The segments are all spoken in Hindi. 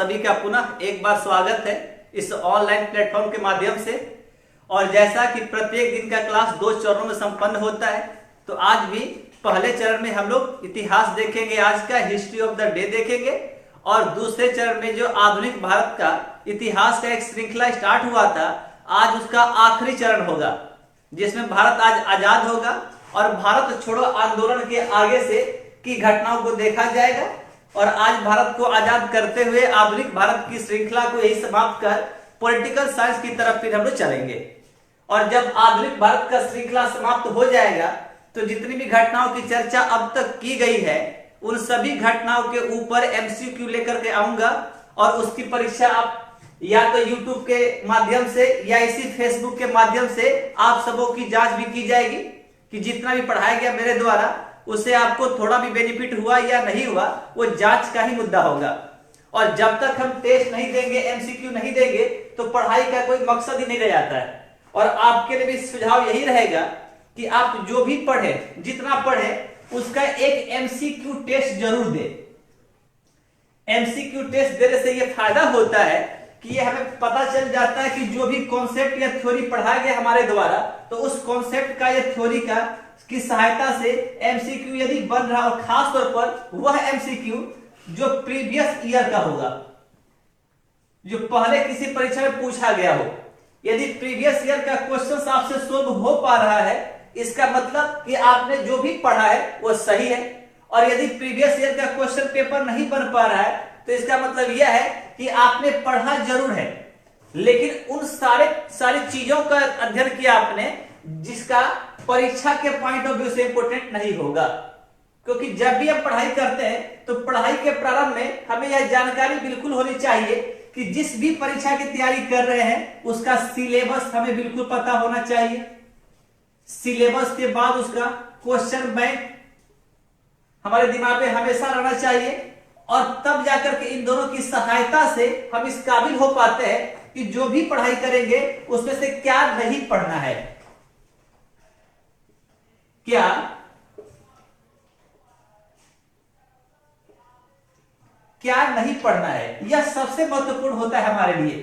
सभी का पुनः एक बार स्वागत है इस ऑनलाइन प्लेटफॉर्म के माध्यम से। और जैसा कि प्रत्येक दिन का क्लास 2 चरणों में संपन्न होता है, तो आज भी पहले चरण में हम लोग इतिहास देखेंगे, आज का हिस्ट्री ऑफ द डे देखेंगे। और दूसरे चरण में जो आधुनिक भारत का इतिहास का एक श्रृंखला स्टार्ट हुआ था, आज उसका आखिरी चरण होगा, जिसमें भारत आज आजाद होगा और भारत छोड़ो आंदोलन के आगे से की घटनाओं को देखा जाएगा। और आज भारत को आजाद करते हुए आधुनिक भारत की श्रृंखला को यही समाप्त कर पॉलिटिकल साइंस की तरफ फिर हम लोग चलेंगे। और जब आधुनिक भारत का श्रृंखला समाप्त हो जाएगा, तो जितनी भी घटनाओं की चर्चा अब तक की गई है, उन सभी घटनाओं के ऊपर एमसीक्यू लेकर के आऊंगा और उसकी परीक्षा आप या तो यूट्यूब के माध्यम से या इसी फेसबुक के माध्यम से आप सबों की जांच भी की जाएगी कि जितना भी पढ़ाया गया मेरे द्वारा उससे आपको थोड़ा भी बेनिफिट हुआ या नहीं हुआ, वो जांच का ही मुद्दा होगा। और जब तक हम टेस्ट नहीं देंगे, एमसीक्यू नहीं देंगे, तो पढ़ाई का कोई मकसद ही नहीं रह जाता है। और आपके लिए भी सुझाव यही रहेगा कि आप जो भी पढ़े, जितना पढ़े, उसका एक एमसीक्यू टेस्ट जरूर दे। एमसीक्यू टेस्ट देने से यह फायदा होता है कि ये हमें पता चल जाता है कि जो भी कॉन्सेप्ट या थ्योरी पढ़ाया गया हमारे द्वारा, तो उस कॉन्सेप्ट का या थ्योरी का की सहायता से एमसीक्यू यदि बन रहा, और खास तौर पर वह एमसीक्यू जो प्रीवियस ईयर का होगा, जो पहले किसी परीक्षा में पूछा गया हो। यदि प्रीवियस ईयर का क्वेश्चन आपसे सोल्व हो पा रहा है, इसका मतलब कि आपने जो भी पढ़ा है वो सही है। और यदि प्रीवियस ईयर का क्वेश्चन पेपर नहीं बन पा रहा है, तो इसका मतलब यह है कि आपने पढ़ा जरूर है, लेकिन उन सारी चीजों का अध्ययन किया आपने जिसका परीक्षा के पॉइंट ऑफ व्यू से इंपोर्टेंट नहीं होगा। क्योंकि जब भी हम पढ़ाई करते हैं, तो पढ़ाई के प्रारंभ में हमें यह जानकारी बिल्कुल होनी चाहिए कि जिस भी परीक्षा की तैयारी कर रहे हैं उसका सिलेबस हमें बिल्कुल पता होना चाहिए। सिलेबस के बाद उसका क्वेश्चन बैंक हमारे दिमाग में हमेशा रहना चाहिए। और तब जाकर के इन दोनों की सहायता से हम इस काबिल हो पाते हैं कि जो भी पढ़ाई करेंगे उसमें से क्या नहीं पढ़ना है, क्या नहीं पढ़ना है। यह सबसे महत्वपूर्ण होता है हमारे लिए,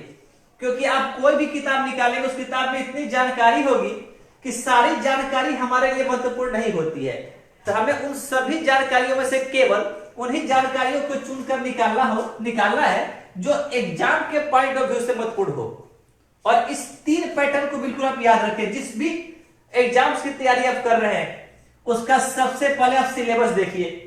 क्योंकि आप कोई भी किताब निकालेंगे, उस किताब में इतनी जानकारी होगी कि सारी जानकारी हमारे लिए महत्वपूर्ण नहीं होती है। तो हमें उन सभी जानकारियों में से केवल उन्हीं जानकारियों को चुनकर निकालना है जो एग्जाम के पॉइंट ऑफ व्यू से महत्वपूर्ण हो। और इस 3 पैटर्न को बिल्कुल आप याद रखें। जिस भी एग्जाम्स की तैयारी आप कर रहे हैं, उसका सबसे पहले आप सिलेबस देखिए,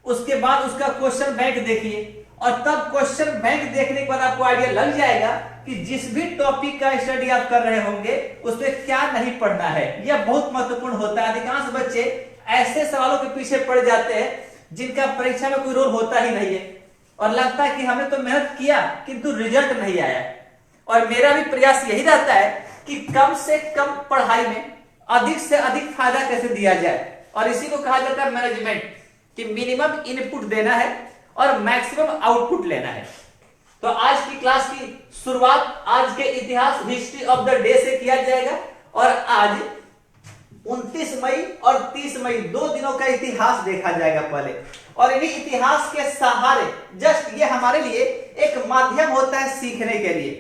उसके बाद उसका क्वेश्चन बैंक देखिए, और तब क्वेश्चन बैंक देखने के बाद आपको आइडिया लग जाएगा कि जिस भी टॉपिक का स्टडी आप कर रहे होंगे उसमें क्या नहीं पढ़ना है। यह बहुत महत्वपूर्ण होता है। अधिकांश बच्चे ऐसे सवालों के पीछे पड़ जाते हैं जिनका परीक्षा में कोई रोल होता ही नहीं है, और लगता है कि हमने तो मेहनत किया किंतु रिजल्ट नहीं आया। और मेरा भी प्रयास यही रहता है कि कम से कम पढ़ाई में अधिक से अधिक फायदा कैसे दिया जाए, और इसी को कहा जाता है मैनेजमेंट, कि मिनिमम इनपुट देना है और मैक्सिमम आउटपुट लेना है। तो आज की क्लास की शुरुआत आज के इतिहास हिस्ट्री ऑफ द डे से किया जाएगा। और आज 29 मई और 30 मई 2 दिनों का इतिहास देखा जाएगा पहले। और इन्हीं इतिहास के सहारे जस्ट ये हमारे लिए एक माध्यम होता है सीखने के लिए,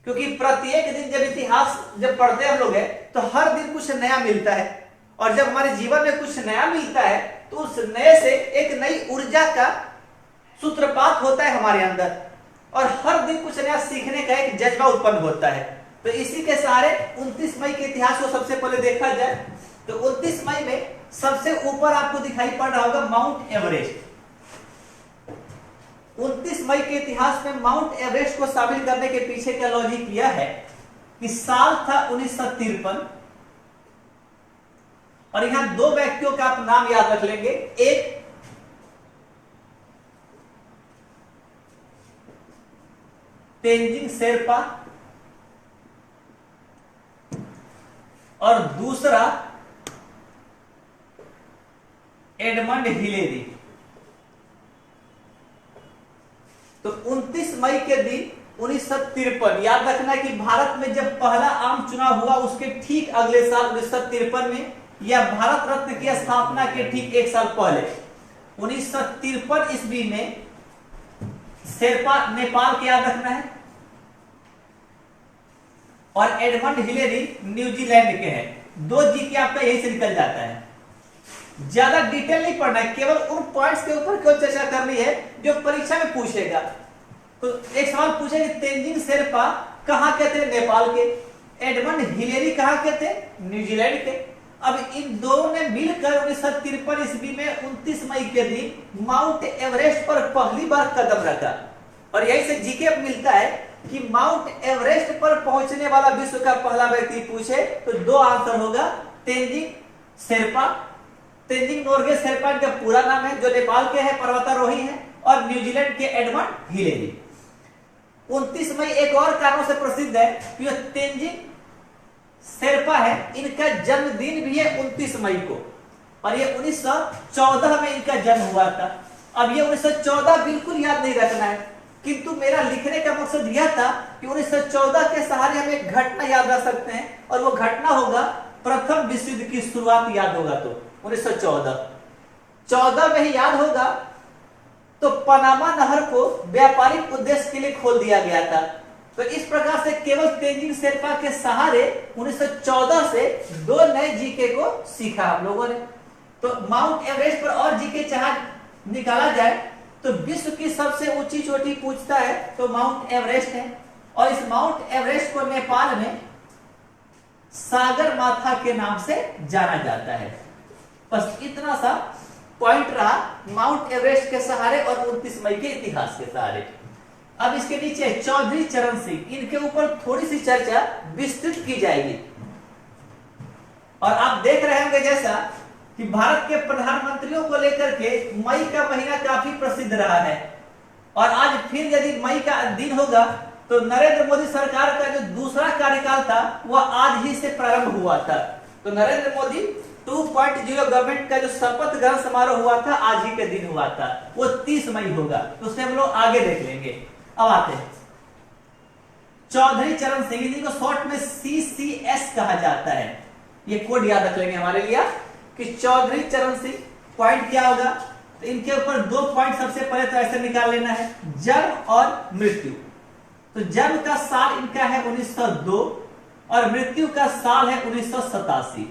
क्योंकि प्रत्येक दिन जब इतिहास जब पढ़ते हम लोग हैं, तो हर दिन कुछ नया मिलता है। और जब हमारे जीवन में कुछ नया मिलता है, तो उस नए से एक नई ऊर्जा का सूत्रपात होता है हमारे अंदर, और हर दिन कुछ नया सीखने का एक जज्बा उत्पन्न होता है। तो इसी के सहारे 29 मई के इतिहास को सबसे पहले देखा जाए, तो 29 मई में सबसे ऊपर आपको दिखाई पड़ रहा होगा माउंट एवरेस्ट। 29 मई के इतिहास में माउंट एवरेस्ट को शामिल करने के पीछे का लॉजिक यह है कि साल था 1953, और यहां 2 व्यक्तियों का आप नाम याद रख लेंगे। एक तेंजिंग शेरपा और दूसरा एडमंड हिलेरी। तो 29 मई के दिन 1953, याद रखना कि भारत में जब पहला आम चुनाव हुआ उसके ठीक अगले साल 1953 में, या भारत रत्न की स्थापना के ठीक 1 साल पहले 1953 ईस्वी में शेरपा नेपाल के याद रखना है, और एडमंड हिलेरी न्यूजीलैंड के हैं। 2 जी के आपका यही से निकल जाता है। ज्यादा डिटेल नहीं पढ़ना है, केवल उन पॉइंट्स के ऊपर क्यों चर्चा करनी है जो परीक्षा में पूछेगा। तो एक सवाल पूछेगा तेंजिंग शेरपा कहां के थे, नेपाल के। एडमंड हिलेरी कहां के थे, न्यूजीलैंड के। अब इन दोनों ने मिलकर 1953 ईस्वी में 29 मई के दिन माउंट एवरेस्ट पर पहली बार कदम रखा। और यही से जीके मिलता है कि माउंट एवरेस्ट पर पहुंचने वाला विश्व का पहला व्यक्ति पूछे तो 2 आंसर होगा, तेंजिंग शेरपा। तेंजिंग नोर्गे शेरपा का पूरा नाम है, जो नेपाल के हैं, पर्वतारोही हैं, और न्यूजीलैंड के एडमंड हिलेरी। 29 मई एक और कारणों से प्रसिद्ध है कि तेंजिंग शेरपा है, इनका जन्मदिन भी है 29 मई को, और ये 1914 में इनका जन्म हुआ था। अब ये 1914 बिल्कुल याद नहीं रखना है, किंतु मेरा लिखने का मकसद यह था कि 1914 के सहारे हम एक घटना याद रख सकते हैं, और वो घटना होगा प्रथम विश्व युद्ध की शुरुआत याद होगा तो 1914 में ही याद होगा तो पनामा नहर को व्यापारिक उद्देश्य के लिए खोल दिया गया था। तो इस प्रकार से केवल तेंजिंग शेरपा के सहारे 1914 से 2 नए जीके को सीखा हम लोगों ने। तो माउंट एवरेस्ट पर और जीके चाहे निकाला जाए तो विश्व की सबसे ऊंची चोटी पूछता है तो माउंट एवरेस्ट है, और इस माउंट एवरेस्ट को नेपाल में सागर माथा के नाम से जाना जाता है। बस इतना सा पॉइंट रहा माउंट एवरेस्ट के सहारे और 29 मई के इतिहास के सहारे। अब इसके नीचे चौधरी चरण सिंह, इनके ऊपर थोड़ी सी चर्चा विस्तृत की जाएगी। और आप देख रहे होंगे जैसा कि भारत के प्रधानमंत्रियों को लेकर के मई का महीना काफी प्रसिद्ध रहा है, और आज फिर यदि मई का दिन होगा तो नरेंद्र मोदी सरकार का जो दूसरा कार्यकाल था वह आज ही से प्रारंभ हुआ था। तो नरेंद्र मोदी 2.0 गवर्नमेंट का जो शपथ ग्रहण समारोह हुआ था आज ही के दिन हुआ था, वो 30 मई होगा, तो उसे हम लोग आगे देख लेंगे। अब आते हैं चौधरी चरण सिंह, इनको शॉर्ट में CCS कहा जाता है। ये कोड याद रख लेंगे हमारे लिए कि चौधरी चरण सिंह। पॉइंट क्या होगा, तो इनके ऊपर 2 पॉइंट सबसे पहले तो ऐसे निकाल लेना है, जन्म और मृत्यु। तो जन्म का साल इनका है 1902 और मृत्यु का साल है 1987।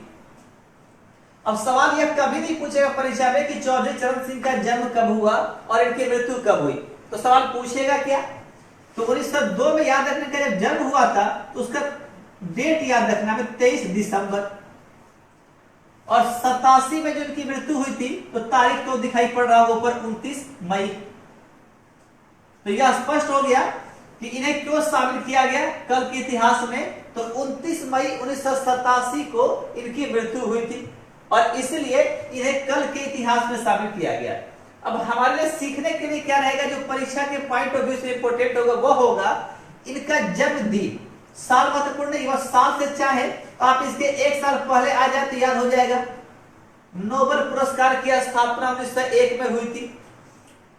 अब सवाल यह कभी नहीं पूछेगा परीक्षा में कि चौधरी चरण सिंह का जन्म कब हुआ और इनकी मृत्यु कब हुई। तो सवाल पूछेगा क्या, तो 1902 में याद रखने का जब जन्म हुआ था तो उसका डेट याद रखना है 23 दिसंबर, और 87 में जो इनकी मृत्यु हुई थी तो तारीख तो दिखाई पड़ रहा होगा ऊपर 29 मई। तो यह स्पष्ट हो गया कि इन्हें क्यों शामिल किया गया कल के इतिहास में। तो 29 मई 1987 को इनकी मृत्यु हुई थी और इसलिए इन्हें कल के इतिहास में शामिल किया गया। अब हमारे लिए सीखने के लिए क्या रहेगा, जो परीक्षा के पॉइंट ऑफ व्यू से इंपोर्टेंट होगा वो होगा इनका जन्मदिन। साल महत्वपूर्ण नहीं, वह साल से चाहे आप इसके 1 साल पहले आ जाए तो याद हो जाएगा। नोबेल पुरस्कार की स्थापना 1901 में हुई थी।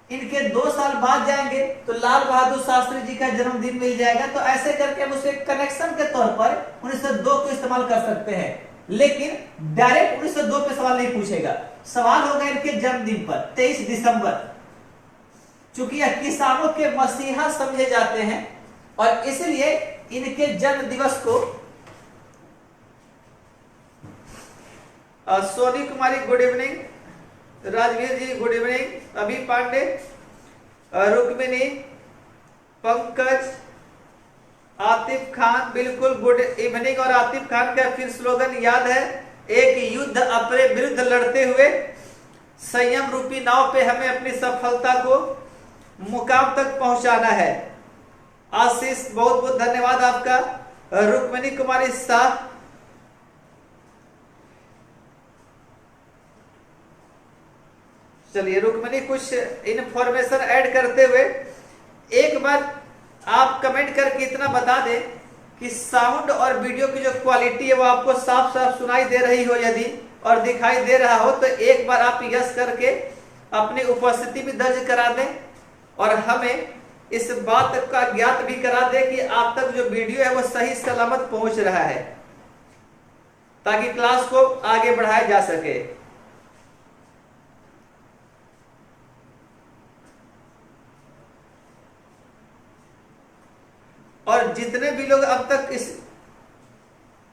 इनके 2 साल बाद जाएंगे तो लाल बहादुर शास्त्री जी का जन्मदिन मिल जाएगा। तो ऐसे करके हम उसके कनेक्शन के तौर पर 1902 को इस्तेमाल कर सकते हैं, लेकिन डायरेक्ट 1902 पे सवाल नहीं पूछेगा। सवाल होगा इनके जन्मदिन पर 23 दिसंबर। चूंकि यह किसानों के मसीहा समझे जाते हैं और इसलिए इनके जन्म दिवस को सोनी कुमारी गुड इवनिंग, राजवीर जी गुड इवनिंग, अभी पांडे, रुक्मिनी, पंकज, आतिफ खान बिल्कुल गुड इवनिंग। और आतिफ खान का फिर स्लोगन याद है, एक युद्ध अपने विरुद्ध लड़ते हुए संयम रूपी नाव पे हमें अपनी सफलता को मुकाम तक पहुंचाना है। आशीष बहुत बहुत धन्यवाद आपका। रुक्मिनी कुमारी शाह, चलिए रुक्मिनी कुछ इंफॉर्मेशन ऐड करते हुए एक बार आप कमेंट करके इतना बता दें कि साउंड और वीडियो की जो क्वालिटी है वो आपको साफ साफ सुनाई दे रही हो यदि और दिखाई दे रहा हो तो एक बार आप यस करके अपनी उपस्थिति भी दर्ज करा दें और हमें इस बात का ज्ञात भी करा दें कि आप तक जो वीडियो है वो सही सलामत पहुंच रहा है, ताकि क्लास को आगे बढ़ाया जा सके। और जितने भी लोग अब तक इस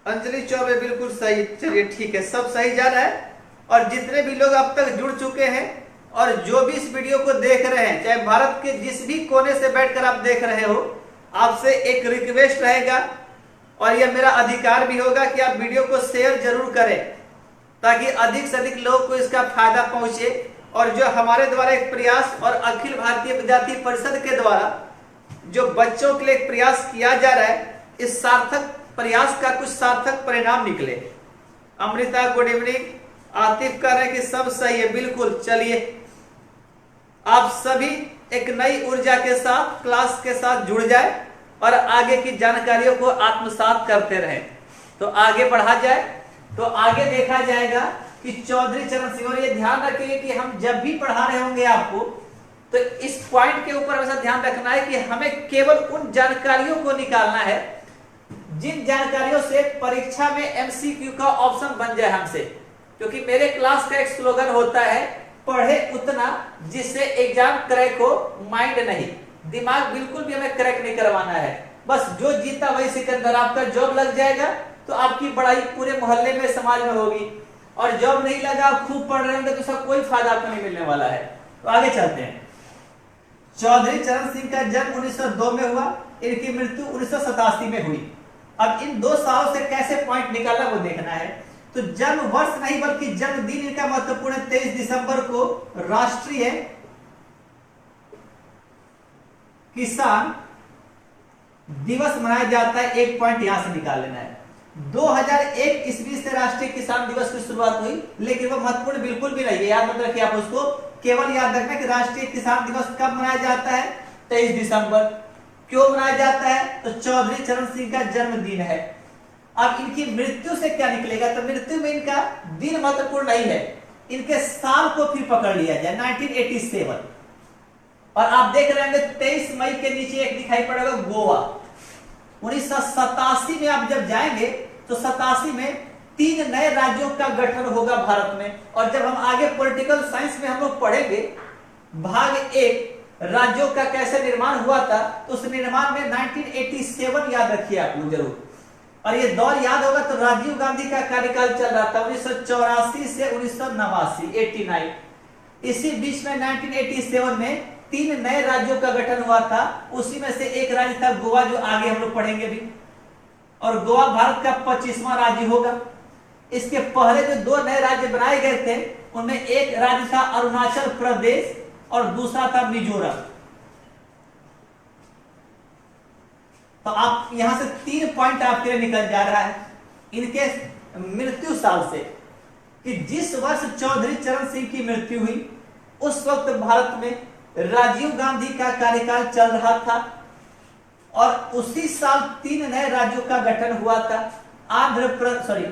अंजलि चौबे बिल्कुल सही, चलिए ठीक है, सब सही जा रहा है। और जितने भी लोग अब तक जुड़ चुके हैं और जो भी इस वीडियो को देख रहे हैं, चाहे भारत के जिस भी कोने से बैठकर आप देख रहे हो, आपसे एक रिक्वेस्ट रहेगा और यह मेरा अधिकार भी होगा कि आप वीडियो को शेयर जरूर करें ताकि अधिक से अधिक लोगों को इसका फायदा पहुंचे। और जो हमारे द्वारा एक प्रयास और अखिल भारतीय विद्यार्थी परिषद के द्वारा जो बच्चों के लिए एक प्रयास किया जा रहा है, इस सार्थक प्रयास का कुछ सार्थक परिणाम निकले। अमृता गुड इवनिंग, आतिफ कह रहे हैं कि सब सही है, बिल्कुल। चलिए आप सभी एक नई ऊर्जा के साथ क्लास के साथ जुड़ जाए और आगे की जानकारियों को आत्मसात करते रहें। तो आगे बढ़ा जाए, तो आगे देखा जाएगा कि चौधरी चरण सिंह, और ये ध्यान रखिए कि हम जब भी पढ़ा रहे होंगे आपको, तो इस पॉइंट के ऊपर हमेशा ध्यान रखना है कि हमें केवल उन जानकारियों को निकालना है जिन जानकारियों से परीक्षा में एमसीक्यू का ऑप्शन बन जाए हमसे। क्योंकि मेरे क्लास का एक स्लोगन होता है, पढ़े उतना जिससे एग्जाम क्रैक हो, माइंड नहीं। दिमाग बिल्कुल भी हमें क्रैक नहीं करवाना है, बस जो जीता वही सिकंदर। आपका जॉब लग जाएगा तो आपकी पढ़ाई पूरे मोहल्ले में, समाज में होगी, और जॉब नहीं लगा, आप खूब पढ़ रहे होंगे तो उसका कोई फायदा आपको नहीं मिलने वाला है। तो आगे चलते हैं। चौधरी चरण सिंह का जन्म 1902 में हुआ, इनकी मृत्यु 1987 में हुई। अब इन 2 सालों से कैसे पॉइंट निकालना वो देखना है। तो जन्म वर्ष नहीं बल्कि जन्मदिन इनका महत्वपूर्ण है। 23 दिसंबर को राष्ट्रीय किसान दिवस मनाया जाता है। एक पॉइंट यहां से निकाल लेना है। 2001 ईस्वी से राष्ट्रीय किसान दिवस की शुरुआत हुई, लेकिन वो महत्वपूर्ण बिल्कुल भी नहीं है, याद मत रखिए आप उसको। केवल याद रखना कि राष्ट्रीय किसान दिवस कब मनाया जाता है, 23 दिसंबर। क्यों मनाया जाता है, तो चौधरी चरण सिंह का जन्मदिन है। अब इनकी मृत्यु से क्या निकलेगा, तो मृत्यु में इनका दिन महत्वपूर्ण नहीं है, इनके साल को फिर पकड़ लिया जाए, 1987। और आप देख रहे होंगे 23 मई के नीचे एक दिखाई पड़ेगा गोवा। 1987 में आप जब जाएंगे तो 87 में 3 नए राज्यों का गठन होगा भारत में। और जब हम आगे पॉलिटिकल साइंस में हम लोग पढ़ेंगे भाग 1 राज्यों का कैसे निर्माण हुआ था, तो उस निर्माण में 1987 याद रखिए आप लोग जरूर। और ये दौर याद होगा तो राजीव गांधी का कार्यकाल चल रहा था 1984 से 1989, 89। इसी बीच में 1987 में 3 नए राज्यों का गठन हुआ था। उसी में से एक राज्य था गोवा, जो आगे हम लोग पढ़ेंगे भी। और गोवा भारत का 25वां राज्य होगा। इसके पहले जो 2 नए राज्य बनाए गए थे, उनमें एक राज्य था अरुणाचल प्रदेश और दूसरा था मिजोरम। तो आप यहां से 3 पॉइंट आपके लिए निकल जा रहा है इनके मृत्यु साल से, कि जिस वर्ष चौधरी चरण सिंह की मृत्यु हुई उस वक्त भारत में राजीव गांधी का कार्यकाल चल रहा था। और उसी साल 3 नए राज्यों का गठन हुआ था,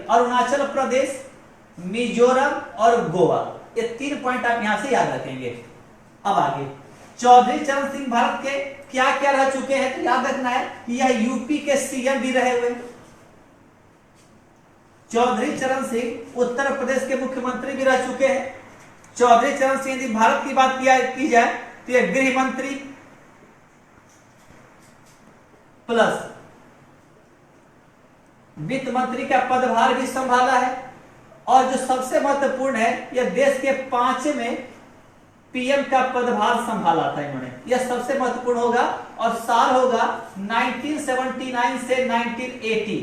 अरुणाचल प्रदेश, मिजोरम और गोवा। ये 3 पॉइंट आप यहां से याद रखेंगे। अब आगे, चौधरी चरण सिंह भारत के क्या क्या रह चुके हैं, तो याद रखना है कि यह यूपी के सीएम भी रहे हुए। चौधरी चरण सिंह उत्तर प्रदेश के मुख्यमंत्री भी रह चुके हैं। चौधरी चरण सिंह यदि भारत की बात की जाए तो यह गृह मंत्री प्लस वित्त मंत्री का पदभार भी संभाला है। और जो सबसे महत्वपूर्ण है, यह देश के 5वें पीएम का पदभार संभाला था इन्होंने। यह सबसे महत्वपूर्ण होगा। और साल होगा 1979 से 1980,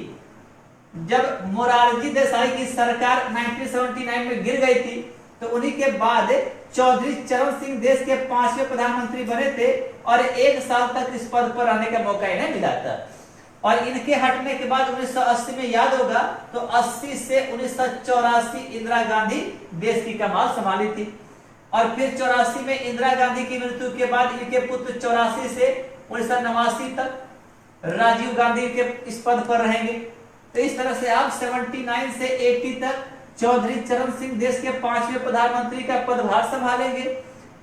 जब मोरारजी देसाई की सरकार 1979 में गिर गई थी, तो उन्हीं के बाद चौधरी चरण सिंह देश के 5वें प्रधानमंत्री बने थे और 1 साल तक इस पद पर रहने का मौका इन्हें मिला था। और इनके हटने के बाद 1980 में याद होगा तो 80 से 1984 इंदिरा गांधी देश की कमान संभाली थी। और फिर 84 में इंदिरा गांधी की मृत्यु के बाद इनके पुत्र 84 से 1989 तक राजीव गांधी के इस पद पर रहेंगे। तो इस तरह से आप 79 से 80 तक चौधरी चरण सिंह देश के 5वें प्रधानमंत्री का पदभार संभालेंगे।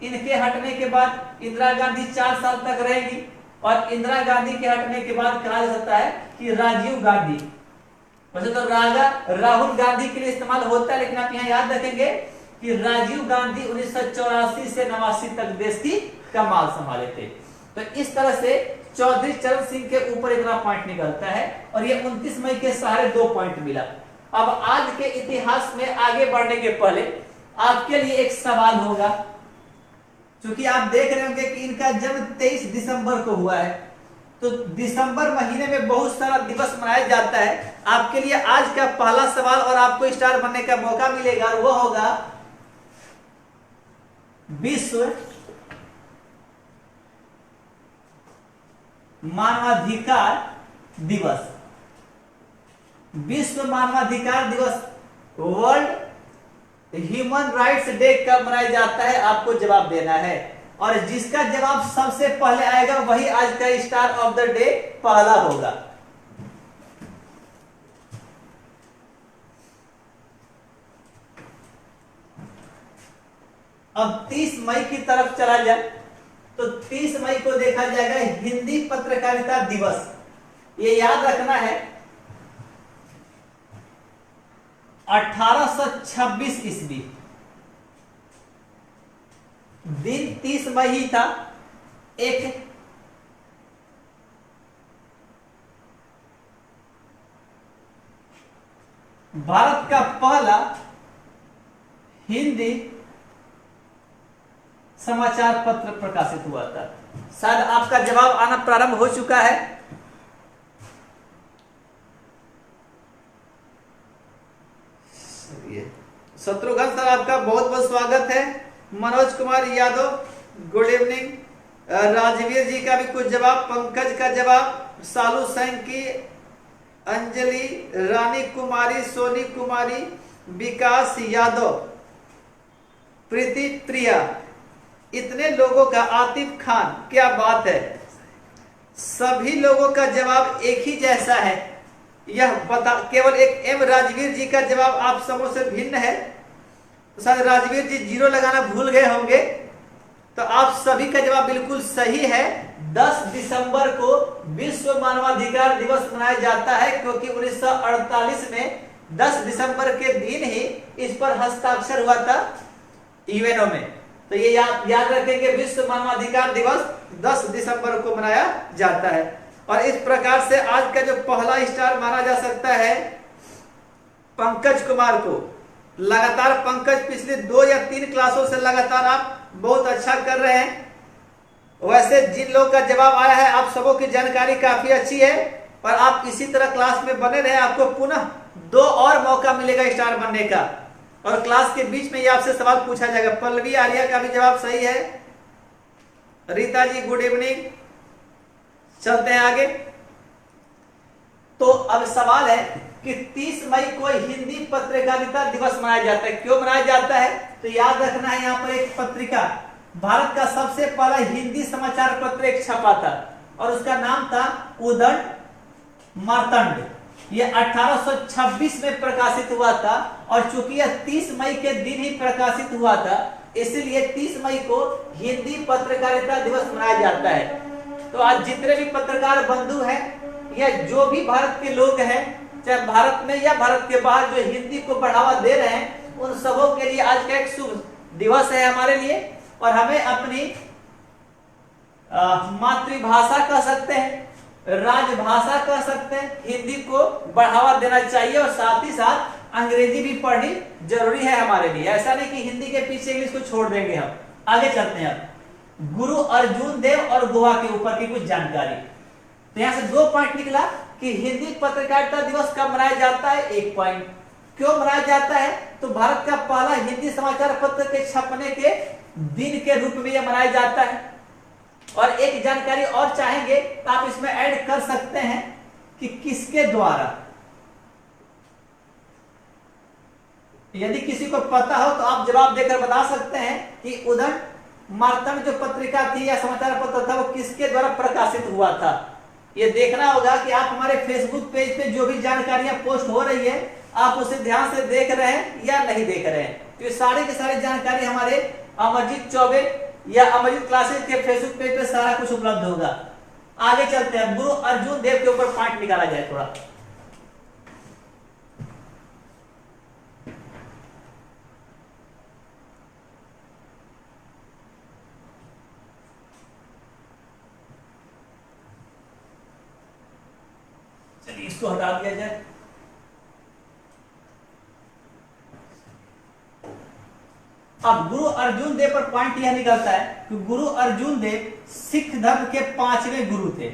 इनके हटने के बाद इंदिरा गांधी 4 साल तक रहेगी। और इंदिरा गांधी के हटने के बाद कहा जा सकता है कि राजीव गांधी, वैसे तो राहुल गांधी के लिए इस्तेमाल होता है, लेकिन आप यहाँ याद रखेंगे कि राजीव गांधी 1984 से 89 तक देश की कमान संभाले थे। तो इस तरह से चौधरी चरण सिंह के ऊपर इतना पॉइंट निकलता है और ये 29 मई के सारे 2 पॉइंट मिला। अब आज के इतिहास में आगे बढ़ने के पहले आपके लिए एक सवाल होगा, क्योंकि आप देख रहे होंगे कि इनका जन्म 23 दिसंबर को हुआ है, तो दिसंबर महीने में बहुत सारा दिवस मनाया जाता है। आपके लिए आज का पहला सवाल और आपको स्टार बनने का मौका मिलेगा, वो होगा विश्व मानवाधिकार दिवस। विश्व मानवाधिकार दिवस, वर्ल्ड ह्यूमन राइट्स डे कब मनाया जाता है, आपको जवाब देना है। और जिसका जवाब सबसे पहले आएगा वही आज का स्टार ऑफ द डे पहला होगा। अब 30 मई की तरफ चला जाए तो 30 मई को देखा जाएगा हिंदी पत्रकारिता दिवस। ये याद रखना है 1826 ईस्वी दिन 30 मई ही था। एक भारत का पहला हिंदी समाचार पत्र प्रकाशित हुआ था। शायद आपका जवाब आना प्रारंभ हो चुका है। शत्रुघ्न सर, आपका बहुत बहुत स्वागत है। Manoj Kumar Yadav, good evening. राजवीर जी का भी कुछ जवाब, पंकज का जवाब, सालू सिंह की, अंजलि, रानी कुमारी, सोनी कुमारी, विकास यादव, प्रीति प्रिया, इतने लोगों का, आतिफ खान, क्या बात है। सभी लोगों का जवाब एक ही जैसा है, यह बता, केवल एक एम राजवीर जी का जवाब आप सबों से भिन्न है। तो शायद राजवीर जी 0 लगाना भूल गए होंगे। तो आप सभी का जवाब बिल्कुल सही है। 10 दिसंबर को विश्व मानवाधिकार दिवस मनाया जाता है, क्योंकि 1948 में 10 दिसंबर के दिन ही इस पर हस्ताक्षर हुआ था यूएनओ में। तो ये याद रखेंगे, विश्व मानवाधिकार दिवस 10 दिसंबर को मनाया जाता है। और इस प्रकार से आज का जो पहला स्टार माना जा सकता है पंकज कुमार को। लगातार पंकज पिछले 2 या 3 क्लासों से लगातार आप बहुत अच्छा कर रहे हैं। वैसे जिन लोगों का जवाब आया है आप सबों की जानकारी काफी अच्छी है, और आप इसी तरह क्लास में बने रहे। आपको पुनः 2 और मौका मिलेगा स्टार बनने का, और क्लास के बीच में ये आपसे सवाल पूछा जाएगा। पल्लवी आर्या का भी जवाब सही है। Rita ji good evening. चलते हैं आगे। तो अब सवाल है कि 30 मई को हिंदी पत्रकारिता दिवस मनाया जाता है। क्यों मनाया जाता है? तो याद रखना है, यहाँ पर एक पत्रिका, भारत का सबसे पहला हिंदी समाचार पत्र एक छपा था, और उसका नाम था उदंड मार्तंड। ये 1826 में प्रकाशित हुआ था, और चूंकि यह 30 मई के दिन ही प्रकाशित हुआ था, इसलिए 30 मई को हिंदी पत्रकारिता दिवस मनाया जाता है। तो आज जितने भी पत्रकार बंधु हैं या जो भी भारत के लोग हैं, चाहे भारत में या भारत के बाहर, जो हिंदी को बढ़ावा दे रहे हैं, उन सबों के लिए आज का एक शुभ दिवस है हमारे लिए। और हमें अपनी मातृभाषा कह सकते हैं, राजभाषा कह सकते हैं, हिंदी को बढ़ावा देना चाहिए, और साथ ही साथ अंग्रेजी भी पढ़नी जरूरी है हमारे लिए। ऐसा नहीं कि हिंदी के पीछे इंग्लिश को छोड़ देंगे हम। आगे चलते हैं। गुरु अर्जुन देव और गोवा के ऊपर की कुछ जानकारी। तो यहां से 2 पॉइंट निकला कि हिंदी पत्रकारिता दिवस कब मनाया जाता है, 1 पॉइंट। क्यों मनाया जाता है? तो भारत का पहला हिंदी समाचार पत्र के छपने के दिन के रूप में यह मनाया जाता है। और एक जानकारी और चाहेंगे तो आप इसमें ऐड कर सकते हैं कि किसके द्वारा। यदि किसी को पता हो तो आप जवाब देकर बता सकते हैं कि उदंड मार्तंड जो पत्रिका थी या समाचार पत्र था, वो किसके द्वारा प्रकाशित हुआ था। ये देखना होगा कि आप हमारे फेसबुक पेज पे जो भी जानकारियां पोस्ट हो रही है, आप उसे ध्यान से देख रहे हैं या नहीं देख रहे हैं। तो ये सारी की सारी जानकारी हमारे अमरजीत चौबे या अमरजीत क्लासेस के फेसबुक पेज पे सारा कुछ उपलब्ध होगा। आगे चलते हैं। गुरु अर्जुन देव के ऊपर पॉइंट निकाला जाए थोड़ा। इसको हटा दिया जाए। अब गुरु अर्जुन देव पर पॉइंट यह निकलता है कि गुरु अर्जुन देव सिख धर्म के 5वें गुरु थे।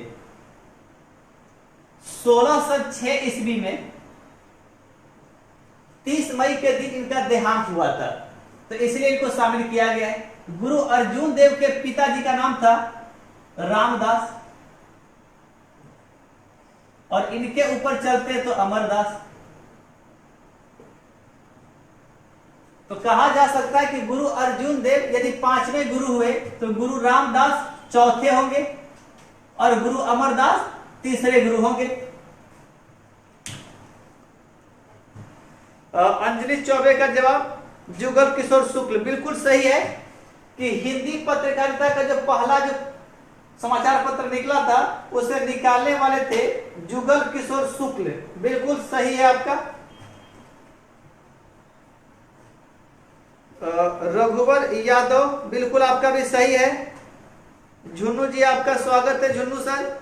1606 ईस्वी में 30 मई के दिन इनका देहांत हुआ था, तो इसलिए इनको शामिल किया गया है। गुरु अर्जुन देव के पिताजी का नाम था रामदास और इनके ऊपर चलते तो अमरदास। तो कहा जा सकता है कि गुरु अर्जुन देव यदि 5वें गुरु हुए तो गुरु रामदास चौथे होंगे और गुरु अमरदास तीसरे गुरु होंगे। अंजलि चौबे का जवाब जुगल किशोर शुक्ल बिल्कुल सही है कि हिंदी पत्रकारिता का जो पहला जो समाचार पत्र निकला था उसे निकालने वाले थे जुगल किशोर शुक्ल, बिल्कुल सही है आपका। रघुवर यादव बिल्कुल आपका भी सही है। झुन्नू जी आपका स्वागत है, झुन्नू सर।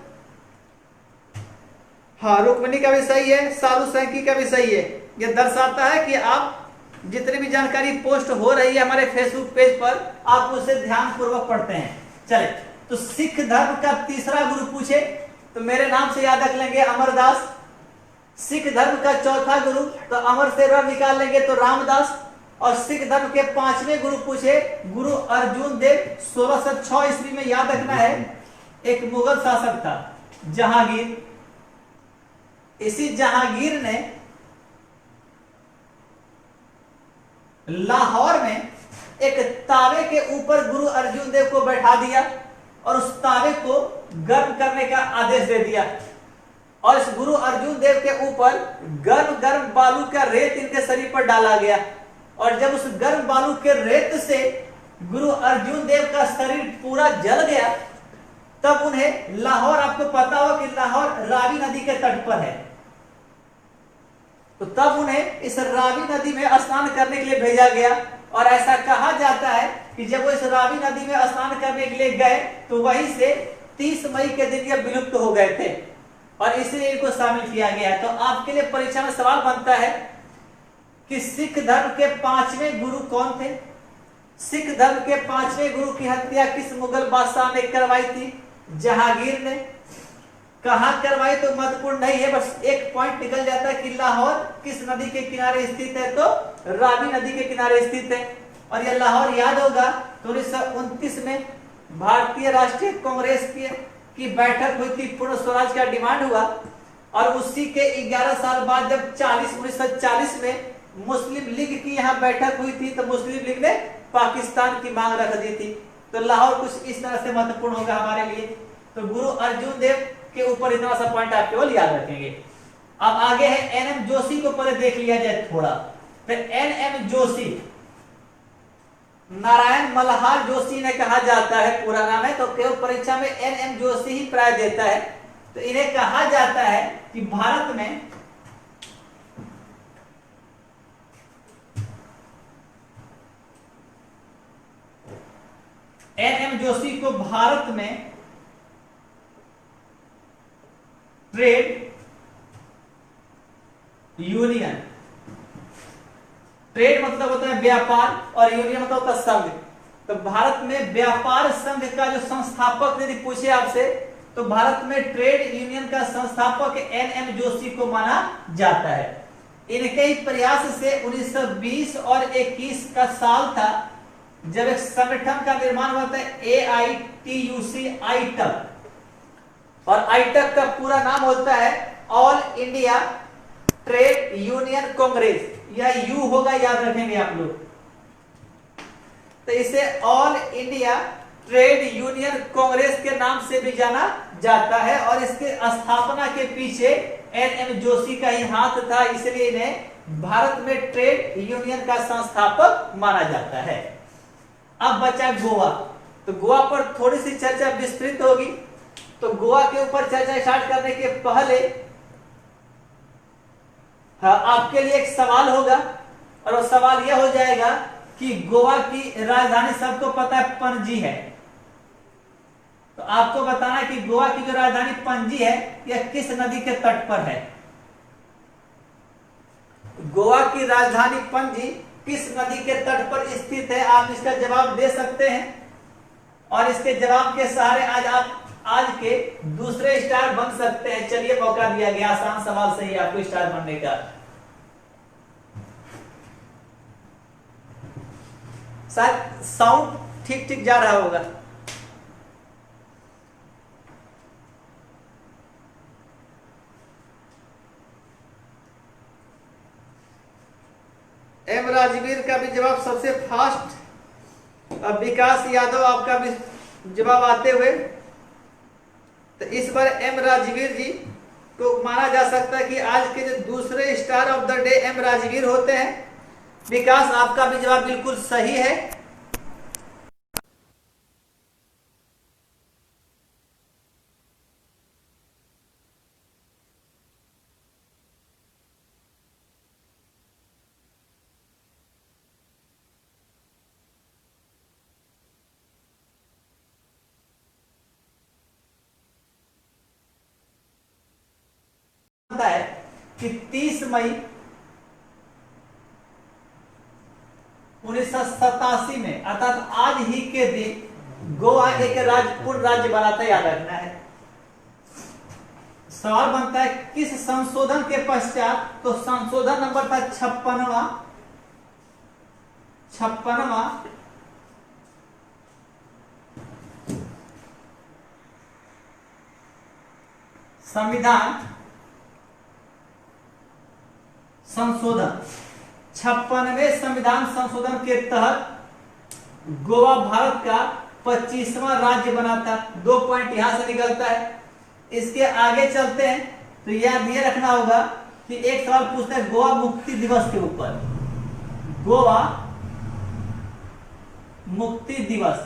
हाँ, रुक्मिणी का भी सही है, सालू सैंकी का भी सही है। यह दर्शाता है कि आप जितनी भी जानकारी पोस्ट हो रही है हमारे फेसबुक पेज पर आप उसे ध्यान पूर्वक पढ़ते हैं। चले, तो सिख धर्म का तीसरा गुरु पूछे तो मेरे नाम से याद रख लेंगे अमरदास। सिख धर्म का चौथा गुरु तो अमर से र निकाल लेंगे तो रामदास। और सिख धर्म के 5वें गुरु पूछे गुरु अर्जुन देव 1606 ईस्वी में, याद रखना है एक मुगल शासक था जहांगीर। इसी जहांगीर ने लाहौर में एक तावे के ऊपर गुरु अर्जुन देव को बैठा दिया और उस तावे को गर्म करने का आदेश दे दिया और इस गुरु अर्जुन देव के ऊपर गर्म गर्म बालू का रेत इनके शरीर पर डाला गया और जब उस गर्म बालू के रेत से गुरु अर्जुन देव का शरीर पूरा जल गया तब उन्हें लाहौर, आपको पता हो कि लाहौर रावी नदी के तट पर है, तो तब उन्हें इस रावी नदी में स्नान करने के लिए भेजा गया। और ऐसा कहा जाता है कि जब वो इस रावी नदी में स्नान करने के लिए गए तो वहीं से 30 मई के दिन ये विलुप्त हो गए थे और इसलिए इनको शामिल किया गया। तो आपके लिए परीक्षा में सवाल बनता है कि सिख धर्म के 5वें गुरु कौन थे? सिख धर्म के 5वें गुरु की हत्या किस मुगल बादशाह ने करवाई थी? जहांगीर ने। कहां करवाई तो महत्वपूर्ण नहीं है, बस एक पॉइंट निकल जाता है कि लाहौर किस नदी के किनारे स्थित है, तो रावी नदी के किनारे स्थित है। और यह लाहौर याद होगा तो 1929 में भारतीय राष्ट्रीय कांग्रेस की बैठक हुई थी, पूर्ण स्वराज का डिमांड हुआ और उसी के 11 साल बाद जब 1940 में मुस्लिम लीग की यहाँ बैठक हुई थी तो मुस्लिम लीग ने पाकिस्तान की मांग रख दी थी। तो लाहौर कुछ इस तरह से महत्वपूर्ण होगा हमारे लिए। तो गुरु अर्जुन देव के ऊपर इतना सा पॉइंट आप केवल याद रखेंगे। अब आगे है एनएम जोशी को पहले देख लिया जाए थोड़ा। तो एनएम जोशी नारायण मल्हार जोशी ने कहा जाता है, पूरा नाम है, तो केवल परीक्षा में एनएम जोशी ही प्राय देता है। तो इन्हें कहा जाता है कि भारत में एनएम जोशी को भारत में ट्रेड यूनियन, ट्रेड मतलब होता है व्यापार और यूनियन मतलब होता है संघ। तो भारत में व्यापार संघ का जो संस्थापक यदि पूछे आपसे तो भारत में ट्रेड यूनियन का संस्थापक एनएम जोशी को माना जाता है। इनके ही प्रयास से 1920 और 21 का साल था जब एक संगठन का निर्माण हुआ था AITUC, आईटक। और आईटक का पूरा नाम होता है all India trade union Congress, यह यू होगा, याद रखेंगे आप लोग। तो इसे all India trade union Congress के नाम से भी जाना जाता है और इसके स्थापना के पीछे एनएम जोशी का ही हाथ था, इसलिए इन्हें भारत में ट्रेड यूनियन का संस्थापक माना जाता है। अब बचा गोवा, तो गोवा पर थोड़ी सी चर्चा विस्तृत होगी। तो गोवा के ऊपर चर्चा स्टार्ट करने के पहले आपके लिए एक सवाल होगा और वो सवाल यह हो जाएगा कि गोवा की राजधानी सबको पता है पणजी है, तो आपको बताना है कि गोवा की जो राजधानी पणजी है यह किस नदी के तट पर है। गोवा की राजधानी पणजी किस नदी के तट पर स्थित है? आप इसका जवाब दे सकते हैं और इसके जवाब के सहारे आज आप आज के दूसरे स्टार बन सकते हैं। चलिए मौका दिया गया, आसान सवाल से ही आपको स्टार बनने का। शायद साउंड ठीक ठीक जा रहा होगा। एम राजवीर का भी जवाब सबसे फास्ट। अब विकास यादव आपका भी जवाब आते हुए, तो इस बार एम राजवीर जी को माना जा सकता है कि आज के जो दूसरे star of the day M Rajveer होते हैं। विकास आपका भी जवाब बिल्कुल सही है। है कि 30 मई 1987 में अर्थात आज ही के दिन गोवा एक पूर्ण राज्य बना था, याद रखना है। सवाल बनता है किस संशोधन के पश्चात? तो संशोधन नंबर था 56वां संविधान संशोधन। 56वें संविधान संशोधन के तहत गोवा भारत का 25वां राज्य बना था। 2 पॉइंट यहां से निकलता है। इसके आगे चलते हैं तो याद ये रखना होगा कि एक सवाल पूछता है गोवा मुक्ति दिवस के ऊपर। गोवा मुक्ति दिवस,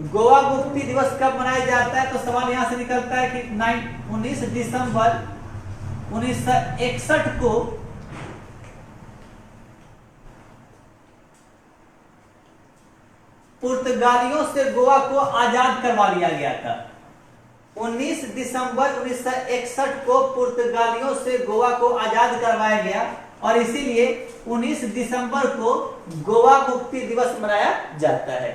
गोवा मुक्ति दिवस कब मनाया जाता है? तो सवाल यहां से निकलता है कि 19 दिसंबर 1961 को पुर्तगालियों से गोवा को आजाद करवा लिया गया था। 19 दिसंबर 1961 को पुर्तगालियों से गोवा को आजाद करवाया गया और इसीलिए 19 दिसंबर को गोवा मुक्ति दिवस मनाया जाता है।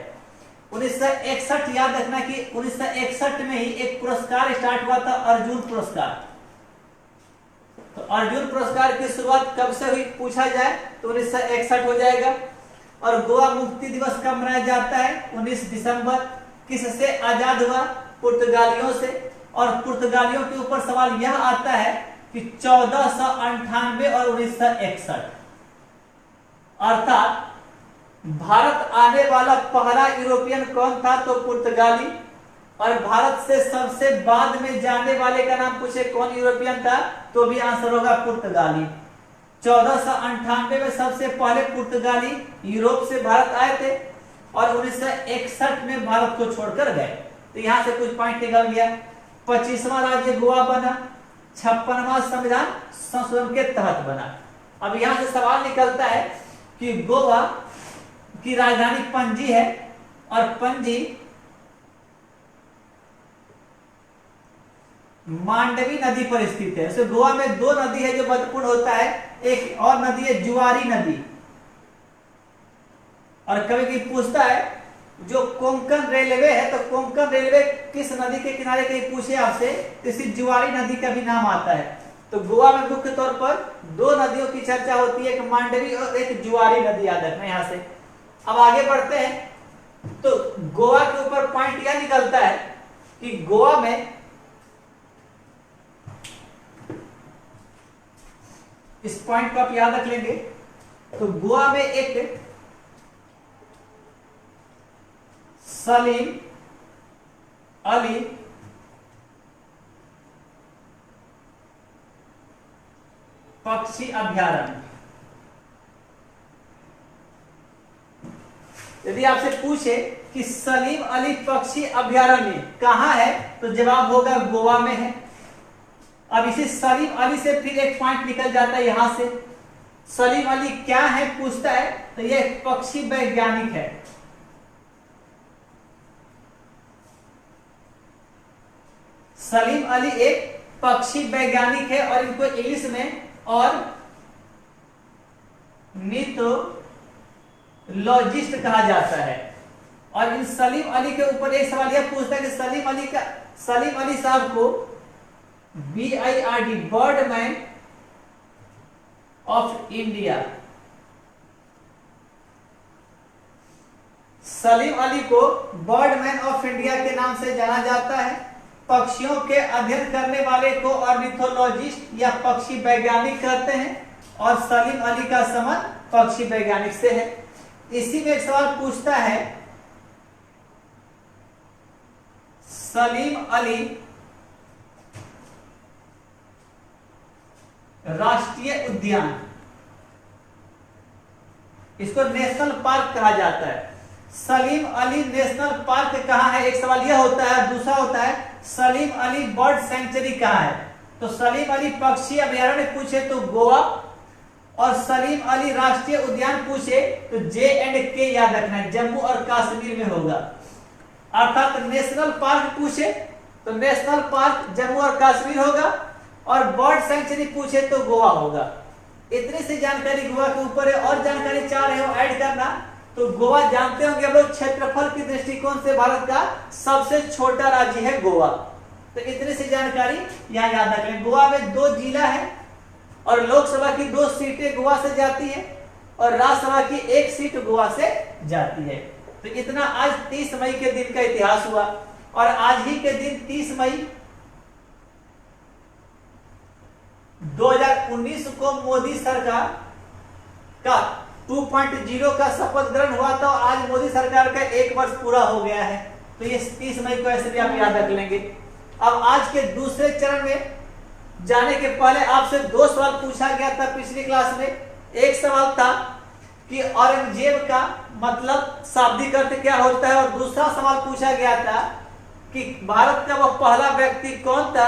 1961 याद रखना कि 1961 में ही एक पुरस्कार स्टार्ट हुआ था, अर्जुन पुरस्कार। तो अर्जुन पुरस्कार की शुरुआत कब से हुई पूछा जाए तो 1961 हो जाएगा। और गोवा मुक्ति दिवस कब मनाया जाता है? 19 दिसंबर। किससे आजाद हुआ? पुर्तगालियों से। और पुर्तगालियों के ऊपर सवाल यह आता है कि 1498 और 1961 अर्थात भारत आने वाला पहला यूरोपियन कौन था? तो पुर्तगाली। और भारत से सबसे बाद में जाने वाले का नाम पूछे कौन यूरोपियन था? तो भी आंसर होगा पुर्तगाली। 1498 में सबसे पहले पुर्तगाली यूरोप से भारत आए थे और 1961 में भारत को छोड़कर गए। तो यहां से कुछ पॉइंट निकल गया। 25वां राज्य गोवा बना, 56वां संविधान संशोधन के तहत बना। अब यहां से सवाल निकलता है कि गोवा की राजधानी पणजी है और पणजी मांडवी नदी पर स्थित है। तो गोवा में 2 नदी है जो महत्वपूर्ण होता है। एक और नदी है जुआरी नदी। और कभी कभी पूछता है जो कोंकण रेलवे है, तो कोंकण रेलवे किस नदी के किनारे कहीं पूछे आपसे तो इसी जुआरी नदी का भी नाम आता है। तो गोवा में मुख्य तौर पर 2 नदियों की चर्चा होती है, एक मांडवी और एक जुआरी नदी, याद रखना यहां से। अब आगे बढ़ते हैं तो गोवा के ऊपर पॉइंट यह निकलता है कि गोवा में इस पॉइंट को आप याद रख लेंगे। तो गोवा में एक सलीम अली पक्षी अभयारण्य। यदि आपसे पूछे कि सलीम अली पक्षी अभयारण्य कहां है तो जवाब होगा गोवा में है। अब इसी सलीम अली से फिर एक पॉइंट निकल जाता है यहां से। सलीम अली क्या है पूछता है तो यह एक पक्षी वैज्ञानिक है। सलीम अली एक पक्षी वैज्ञानिक है और इनको इंग्लिश में और मिथोलॉजिस्ट कहा जाता है। और इन सलीम अली के ऊपर एक सवाल यह पूछता है कि सलीम अली साहब को BIRD Birdman of India, Salim Ali को बर्डमैन ऑफ इंडिया के नाम से जाना जाता है। पक्षियों के अध्ययन करने वाले को ऑर्निथोलॉजिस्ट या पक्षी वैज्ञानिक कहते हैं और सलीम अली का संबंध पक्षी वैज्ञानिक से है। इसी में एक सवाल पूछता है, सलीम अली राष्ट्रीय उद्यान, इसको नेशनल पार्क कहा जाता है। सलीम अली नेशनल पार्क कहाँ है, एक सवाल यह होता है। दूसरा होता है सलीम अली बर्ड सेंचुरी कहाँ है। तो सलीम अली पक्षी अभयारण्य पूछे तो गोवा, और सलीम अली राष्ट्रीय उद्यान पूछे तो J&K याद रखना है, जम्मू और कश्मीर में होगा। अर्थात नेशनल पार्क पूछे तो नेशनल पार्क जम्मू और कश्मीर होगा, और बर्ड सेंचुरी पूछे तो गोवा होगा। इतनी सी जानकारी गोवा के ऊपर है। और जानकारी चाह रहे हो ऐड करना, तो गोवा जानते होंगे हम लोग, क्षेत्रफल की दृष्टिकोण से भारत का सबसे छोटा राज्य है गोवा। तो इतनी सी जानकारी यहाँ याद रख लें। गोवा में 2 जिला है और लोकसभा की 2 सीटें गोवा से जाती है और राज्यसभा की 1 सीट गोवा से जाती है। तो इतना आज 30 मई के दिन का इतिहास हुआ। और आज ही के दिन 30 मई 2019 को मोदी सरकार का 2.0 का शपथ ग्रहण हुआ था। आज मोदी सरकार का 1 वर्ष पूरा हो गया है। तो ये 30 मई को ऐसे भी आप याद रख लेंगे। अब आज के दूसरे चरण में जाने के पहले आपसे 2 सवाल पूछा गया था पिछली क्लास में। एक सवाल था कि औरंगजेब का मतलब शाब्दिक अर्थ क्या होता है, और दूसरा सवाल पूछा गया था कि भारत का वह पहला व्यक्ति कौन था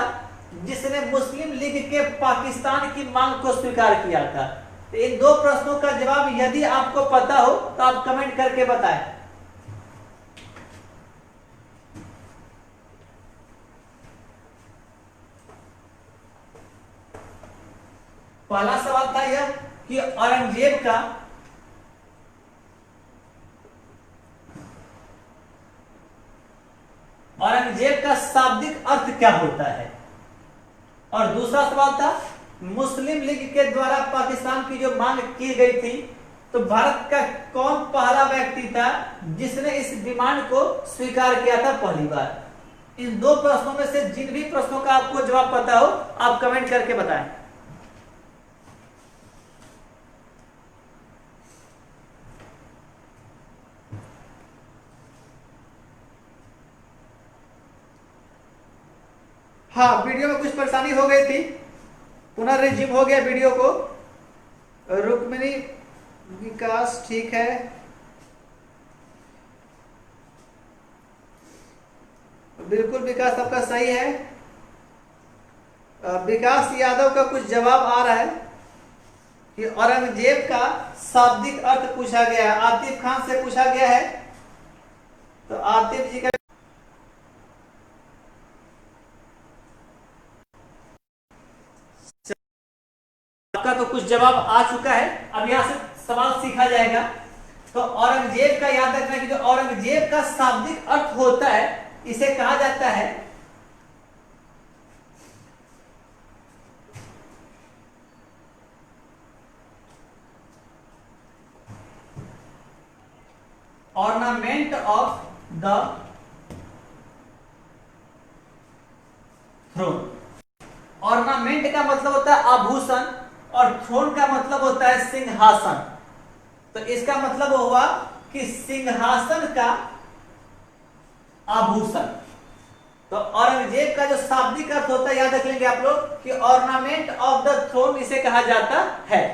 जिसने मुस्लिम लीग के पाकिस्तान की मांग को स्वीकार किया था। तो इन 2 प्रश्नों का जवाब यदि आपको पता हो तो आप कमेंट करके बताएं। पहला सवाल था यह कि औरंगजेब का शाब्दिक अर्थ क्या होता है, और दूसरा सवाल था मुस्लिम लीग के द्वारा पाकिस्तान की जो मांग की गई थी, तो भारत का कौन पहला व्यक्ति था जिसने इस डिमांड को स्वीकार किया था पहली बार। इन 2 प्रश्नों में से जिन भी प्रश्नों का आपको जवाब पता हो आप कमेंट करके बताएं। हाँ, वीडियो में कुछ परेशानी हो गई थी, पुनः रिज्यूम हो गया वीडियो को। रुक्मिणी विकास ठीक है, बिल्कुल विकास आपका सही है। विकास यादव का कुछ जवाब आ रहा है कि औरंगजेब का शाब्दिक अर्थ पूछा गया है। आतिफ खान से पूछा गया है, तो आतिफ जी का आपका तो कुछ जवाब आ चुका है। अब यहां से सवाल सीखा जाएगा। तो औरंगजेब का याद रखना कि जो औरंगजेब का शाब्दिक अर्थ होता है इसे कहा जाता है ornament of the throne. Ornament का मतलब होता है आभूषण और थ्रोन का मतलब होता है सिंहासन। तो इसका मतलब हुआ कि सिंहासन का आभूषण। तो औरंगजेब का जो शाब्दिक अर्थ होता है याद रख लेंगे आप लोग कि ऑर्नामेंट ऑफ द थ्रोन इसे कहा जाता है।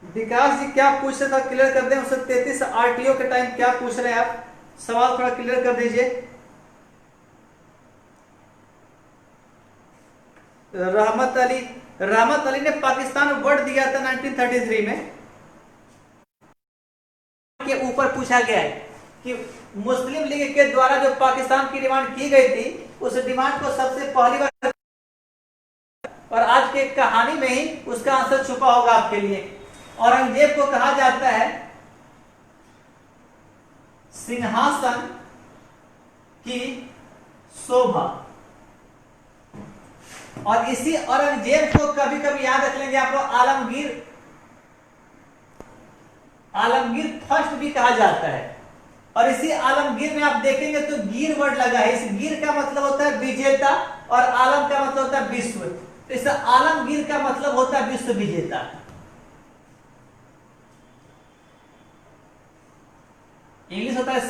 विकास जी क्या पूछ रहे था क्लियर कर दें। 133 आरटीओ के टाइम क्या पूछ रहे हैं आप, सवाल थोड़ा क्लियर कर दीजिए। रहमत अली ने पाकिस्तान वर्ड दिया था 1933 में। के ऊपर पूछा गया है कि मुस्लिम लीग के द्वारा जो पाकिस्तान की डिमांड की गई थी, उस डिमांड को सबसे पहली बार, और आज के कहानी में ही उसका आंसर छुपा होगा आपके लिए। औरंगजेब को कहा जाता है सिंहासन की शोभा, और इसी औरंगजेब को कभी कभी याद रख लेंगे आप लोग, आलमगीर फर्स्ट भी कहा जाता है। और इसी आलमगीर में आप देखेंगे तो गिर वर्ड लगा है। इस गिर का मतलब होता है विजेता, और आलम का मतलब होता है विश्व। तो इस आलमगीर का मतलब होता है विश्व विजेता। इंग्लिश होता है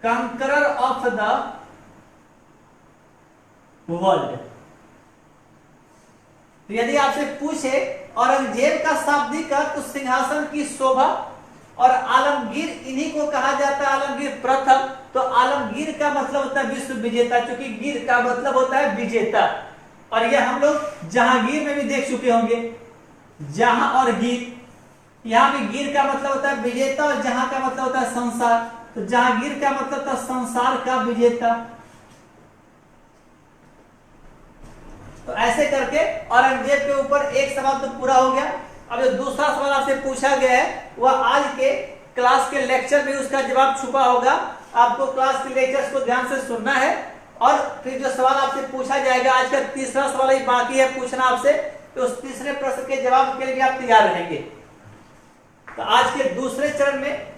कंकरर ऑफ द वर्ल्ड। तो यदि आपसे पूछे औरंगजेब का शाब्दिक अर्थ तो सिंहासन की शोभा, और आलमगीर इन्हीं को कहा जाता है आलमगीर प्रथम, तो आलमगीर का मतलब होता है विश्व विजेता, क्योंकि गिर का मतलब होता है विजेता। और यह हम लोग जहांगीर में भी देख चुके होंगे, जहां और गिर। यहां भी गिर का मतलब होता है विजेता, और जहां का मतलब होता है संसार। तो जहांगीर का मतलब था संसार का विजेता। तो ऐसे करके औरंगजेब के ऊपर एक सवाल तो पूरा हो गया। अब जो दूसरा सवाल आपसे पूछा गया है वह आज के क्लास के लेक्चर में उसका जवाब छुपा होगा। आपको क्लास के लेक्चर्स को ध्यान से सुनना है, और फिर जो सवाल आपसे पूछा जाएगा, आज का तीसरा सवाल ही बाकी है पूछना आपसे, तो उस तीसरे प्रश्न के जवाब के लिए भी आप तैयार रहेंगे। तो आज के दूसरे चरण में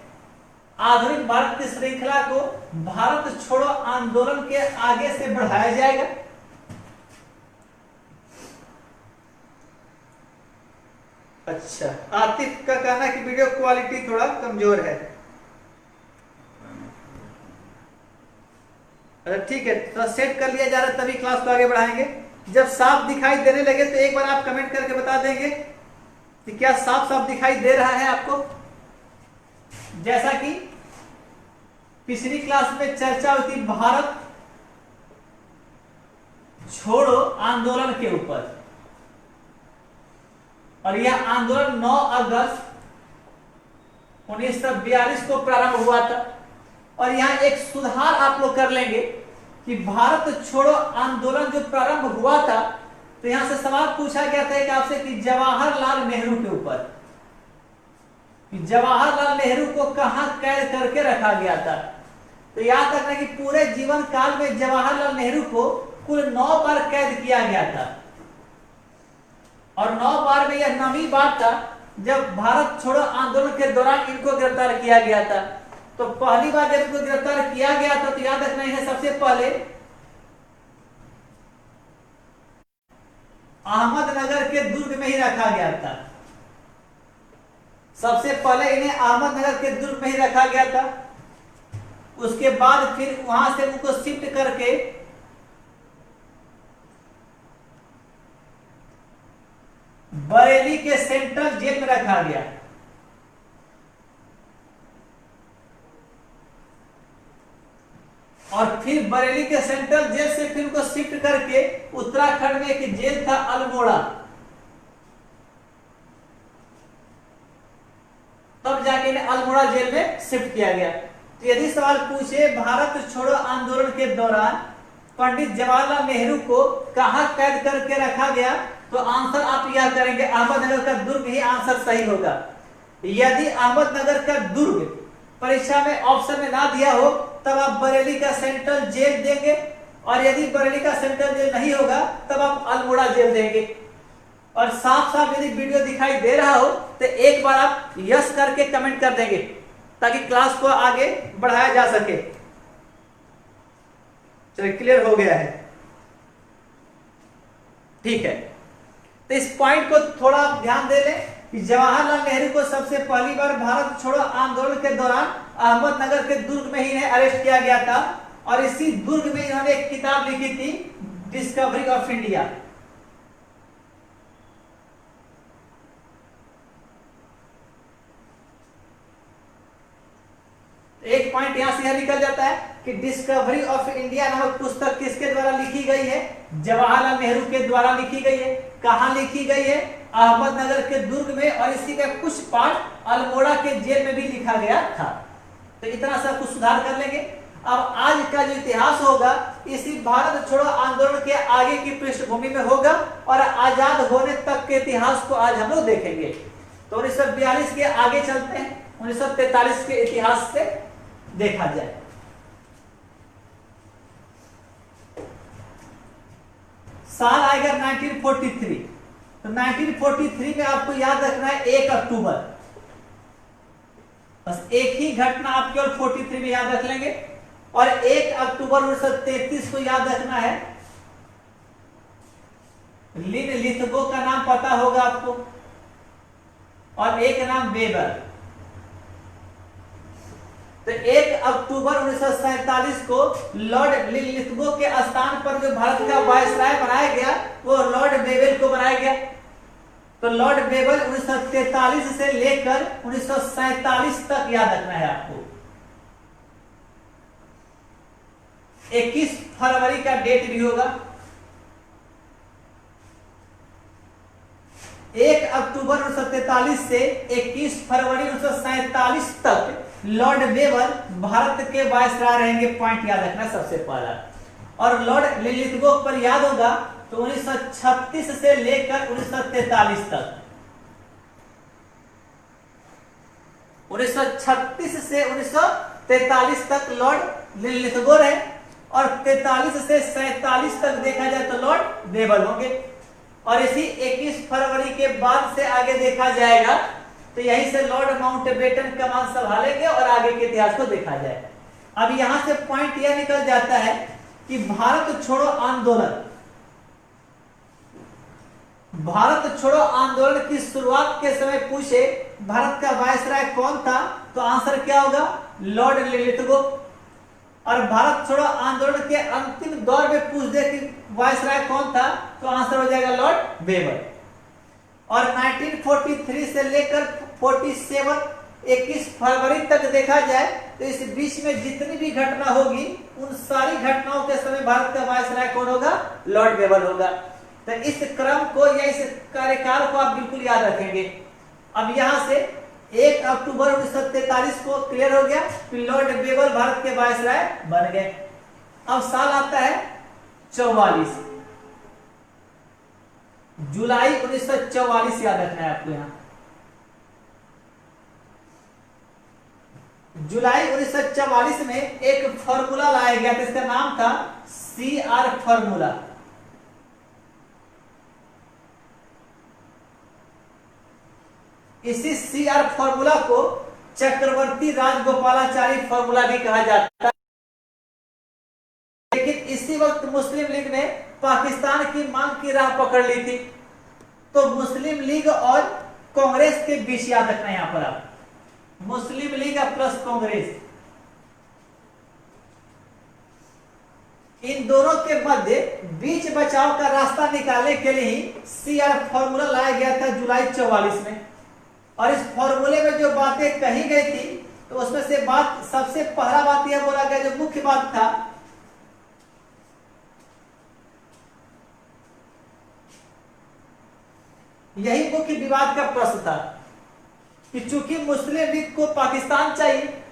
आधुनिक भारत की श्रृंखला को भारत छोड़ो आंदोलन के आगे से बढ़ाया जाएगा। अच्छा, आतिफ का कहना है कि वीडियो क्वालिटी थोड़ा कमजोर है। अच्छा ठीक है, तो सेट कर लिया जा रहा है, तभी क्लास को आगे बढ़ाएंगे। जब साफ दिखाई देने लगे तो एक बार आप कमेंट करके बता देंगे कि क्या साफ साफ दिखाई दे रहा है आपको। जैसा कि पिछली क्लास में चर्चा हुई थी भारत छोड़ो आंदोलन के ऊपर, और यह आंदोलन 9 अगस्त 1942 को प्रारंभ हुआ था। और यहां एक सुधार आप लोग कर लेंगे कि भारत छोड़ो आंदोलन जो प्रारंभ हुआ था, तो यहां से सवाल पूछा गया था कि आपसे कि जवाहरलाल नेहरू के ऊपर, कि जवाहरलाल नेहरू को कहां कैद करके रखा गया था। तो याद रखना कि पूरे जीवन काल में जवाहरलाल नेहरू को कुल 9 बार कैद किया गया था, और 9 बार में यह 9वीं बार था जब भारत छोड़ो आंदोलन के दौरान इनको गिरफ्तार किया गया था। तो पहली बार जब इनको गिरफ्तार किया गया था, तो याद रखना है सबसे पहले अहमदनगर के दुर्ग में ही रखा गया था। सबसे पहले इन्हें अहमदनगर के दुर्ग में ही रखा गया था। उसके बाद फिर वहां से उनको शिफ्ट करके बरेली के सेंट्रल जेल में रखा गया। और फिर बरेली के सेंट्रल जेल से फिर उनको शिफ्ट करके उत्तराखंड में एक जेल था अल्मोड़ा, तब जाके इन्हें अल्मोड़ा जेल में शिफ्ट किया गया। तो यदि सवाल पूछे भारत छोड़ो आंदोलन के दौरान पंडित जवाहरलाल नेहरू को कहां कैद करके रखा गया, तो आंसर आप यह करेंगे अहमदनगर का दुर्ग ही आंसर सही होगा। यदि अहमदनगर का दुर्ग परीक्षा में ऑप्शन में ना दिया हो, तब आप बरेली का सेंट्रल जेल देंगे, और यदि बरेली का सेंट्रल जेल नहीं होगा तब आप अल्मोड़ा जेल देंगे। और साफ साफ यदि वीडियो दिखाई दे रहा हो तो एक बार आप यस करके कमेंट कर देंगे, ताकि क्लास को आगे बढ़ाया जा सके। चलिए, क्लियर हो गया है, ठीक है। तो इस पॉइंट को थोड़ा आप ध्यान दे लें कि जवाहरलाल नेहरू को सबसे पहली बार भारत छोड़ो आंदोलन के दौरान अहमदनगर के दुर्ग में ही इन्हें अरेस्ट किया गया था, और इसी दुर्ग में इन्होंने एक किताब लिखी थी, डिस्कवरी ऑफ इंडिया। एक एक पॉइंट यहां से यह निकल जाता है कि डिस्कवरी ऑफ इंडिया नामक पुस्तक किसके द्वारा लिखी गई है? जवाहरलाल नेहरू के द्वारा लिखी गई है। कहां लिखी गई है? अहमदनगर के दुर्ग में, और इसी का कुछ पार्ट अल्मोड़ा के जेल में भी लिखा गया था। तो इतना सा कुछ सुधार कर लेंगे। अब आज का जो इतिहास होगा इसी भारत छोड़ो आंदोलन के आगे की पृष्ठभूमि में होगा और आजाद होने तक के इतिहास को आज हम लोग देखेंगे। तो 1942 के आगे चलते हैं, 1943 के इतिहास से देखा जाए। साल आएगा 1943। तो 1943 में आपको याद रखना है 1 अक्टूबर। बस एक ही घटना आप केवल 43 में याद रख लेंगे, और 1 अक्टूबर 1933 को याद रखना है। लिन लिथगो का नाम पता होगा आपको, और एक नाम वेबर। तो 1 अक्टूबर 1947 को लॉर्ड लिन लिथगो के स्थान पर जो भारत का वायसराय बनाया गया वो लॉर्ड वेबर को बनाया गया। तो लॉर्ड वेबर 1943 से लेकर 1947 तक याद रखना है आपको। 21 फरवरी का डेट भी होगा। 1 अक्टूबर 1943 से 21 फरवरी 1947 तक लॉर्ड वेबर भारत के वायसराय रहेंगे। पॉइंट याद रखना सबसे पहला। और लॉर्ड लिथगो पर याद होगा तो 1936 से लेकर 1943 तक, 1936 से 1943 तक लॉर्ड लिथगो रहे, और 43 से 47 तक देखा जाए तो लॉर्ड वेबर होंगे। और इसी 21 फरवरी के बाद से आगे देखा जाएगा तो यहीं से लॉर्ड माउंटबेटन कमान संभालेंगे और आगे के इतिहास को देखा जाए। अब यहां से पॉइंट यह निकल जाता है कि भारत छोड़ो आंदोलन, भारत छोड़ो आंदोलन की शुरुआत के समय पूछे भारत का वायसराय कौन था, तो आंसर क्या होगा? Lord Lithgow. और भारत छोड़ो आंदोलन के अंतिम दौर में पूछ दे कि वायसराय कौन था, तो आंसर हो जाएगा लॉर्ड वेबर। और 1943 से लेकर 47 21 फरवरी तक देखा जाए तो इस बीच में जितनी भी घटना होगी उन सारी घटनाओं के समय भारत का वायसराय कौन होगा? लॉर्ड वेबर होगा। तो इस क्रम को या इस कार्यकाल को आप बिल्कुल याद रखेंगे। अब यहां से 1 अक्टूबर 1943 को क्लियर हो गया कि लॉर्ड वेबर भारत के वायसराय बन गए। अब साल आता है 44, जुलाई 1944 याद रखना है आपको। यहां जुलाई 1944 में एक फॉर्मूला लाया गया था, इसका नाम था CR फॉर्मूला। इसी CR फॉर्मूला को चक्रवर्ती राजगोपालाचारी फॉर्मूला भी कहा जाता है। लेकिन इसी वक्त मुस्लिम लीग ने पाकिस्तान की मांग की राह पकड़ ली थी। तो मुस्लिम लीग और कांग्रेस के बीच याद रखना है यहां पर आप, मुस्लिम लीग प्लस कांग्रेस, इन दोनों के मध्य बीच बचाव का रास्ता निकालने के लिए ही CR फॉर्मूला लाया गया था जुलाई 44 में। और इस फॉर्मूले में जो बातें कही गई थी तो उसमें से बात सबसे पहला बात यह बोला गया, जो मुख्य बात था, यही मुख्य विवाद का प्रश्न था कि चूंकि मुस्लिम लीग को पाकिस्तान चाहिए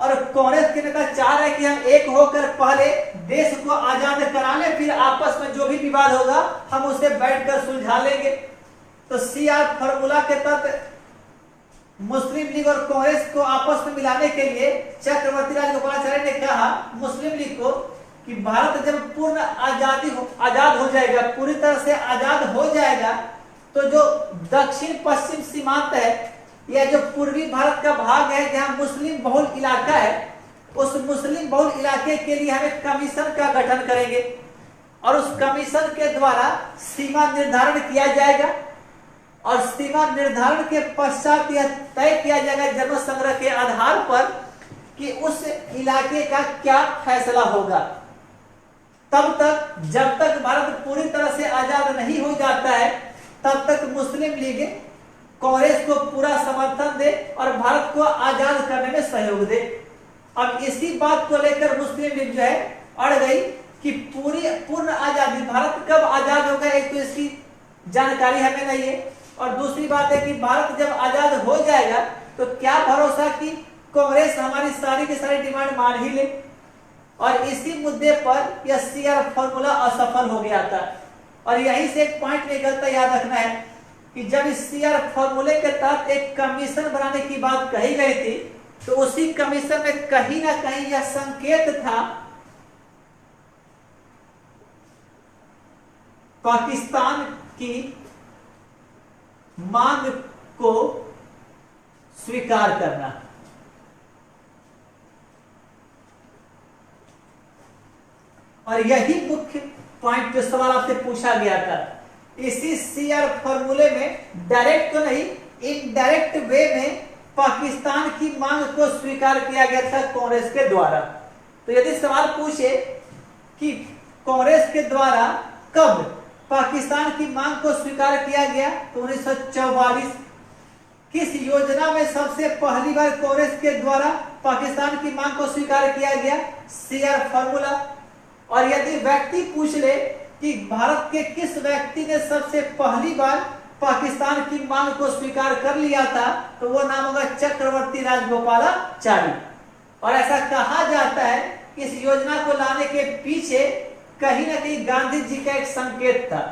और कांग्रेस के नेता चाह रहे कि हम एक होकर पहले देश को आजाद करा ले, फिर आपस में जो भी विवाद होगा हम उसे बैठकर सुलझा लेंगे। तो CR फॉर्मूला के तहत मुस्लिम लीग और कांग्रेस को आपस में मिलाने के लिए चक्रवर्ती राजगोपालाचारी ने कहा मुस्लिम लीग को कि भारत जब पूर्ण आजाद हो जाएगा, पूरी तरह से आजाद हो जाएगा, तो जो दक्षिण पश्चिम सीमांत है या जो पूर्वी भारत का भाग है जहां मुस्लिम बहुल इलाका है, उस मुस्लिम बहुल इलाके के लिए हम एक कमीशन का गठन करेंगे और उस कमीशन के द्वारा सीमा निर्धारण किया जाएगा। और सीमा निर्धारण के पश्चात यह तय किया जाएगा जन संग्रह के आधार पर कि उस इलाके का क्या फैसला होगा। तब तक, जब तक भारत पूरी तरह से आजाद नहीं हो जाता है, तब तक मुस्लिम लीग कांग्रेस को पूरा समर्थन दे और भारत को आजाद करने में सहयोग दे। अब इसी बात को लेकर मुस्लिम लीग जो है अड़ गई कि पूर्ण आजादी, भारत कब आजाद होगा, एक तो इसकी जानकारी हमें नहीं है, और दूसरी बात है कि भारत जब आजाद हो जाएगा तो क्या भरोसा कि कांग्रेस हमारी सारी की सारी डिमांड मान ही ले। और इसी मुद्दे पर यह सीआर फॉर्मूला असफल हो गया था। और यहीं से एक पॉइंट निकलता याद रखना है कि जब इस सीआर फॉर्मूले के तहत एक कमीशन बनाने की बात कही गई थी, तो उसी कमीशन में कहीं ना कहीं यह संकेत था पाकिस्तान की मांग को स्वीकार करना। और यही मुख्य पॉइंट जो सवाल आपसे पूछा गया था। इसी सीआर फॉर्मूले में डायरेक्ट तो नहीं, इनडायरेक्ट वे में पाकिस्तान की मांग को स्वीकार किया गया था कांग्रेस के द्वारा। तो यदि सवाल पूछे कि कांग्रेस के द्वारा कब पाकिस्तान की मांग को स्वीकार किया गया, तो 1944। किस योजना में सबसे पहली बार कांग्रेस के द्वारा पाकिस्तान की मांग को स्वीकार किया गया, सीआर फॉर्मूला। और यदि व्यक्ति पूछ ले कि भारत के किस व्यक्ति ने सबसे पहली बार पाकिस्तान की मांग को स्वीकार कर लिया था, तो वो नाम होगा चक्रवर्ती राजगोपालाचारी। और ऐसा कहा जाता है कि इस योजना को लाने के पीछे कहीं ना कहीं गांधी जी का एक संकेत था।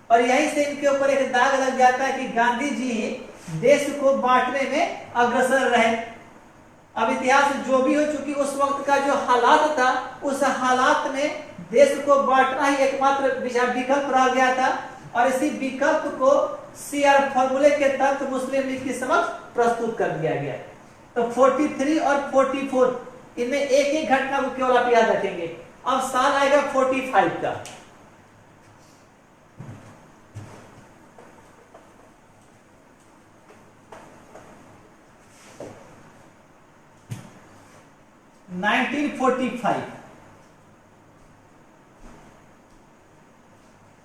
और यहीं से इनके ऊपर एक दाग लग जाता है कि गांधी जी देश को बांटने में अग्रसर रहे। अब इतिहास जो भी हो, चुकी उस वक्त का जो हालात था, उस हालात में देश को बांटना ही एकमात्र विकल्प रह गया था। और इसी विकल्प को सीआर फॉर्मूले के तहत मुस्लिम लीग के समक्ष प्रस्तुत कर दिया गया। तो 43 और 44 इनमें एक ही घटना को केवल आप याद रखेंगे। अब साल आएगा 45 का।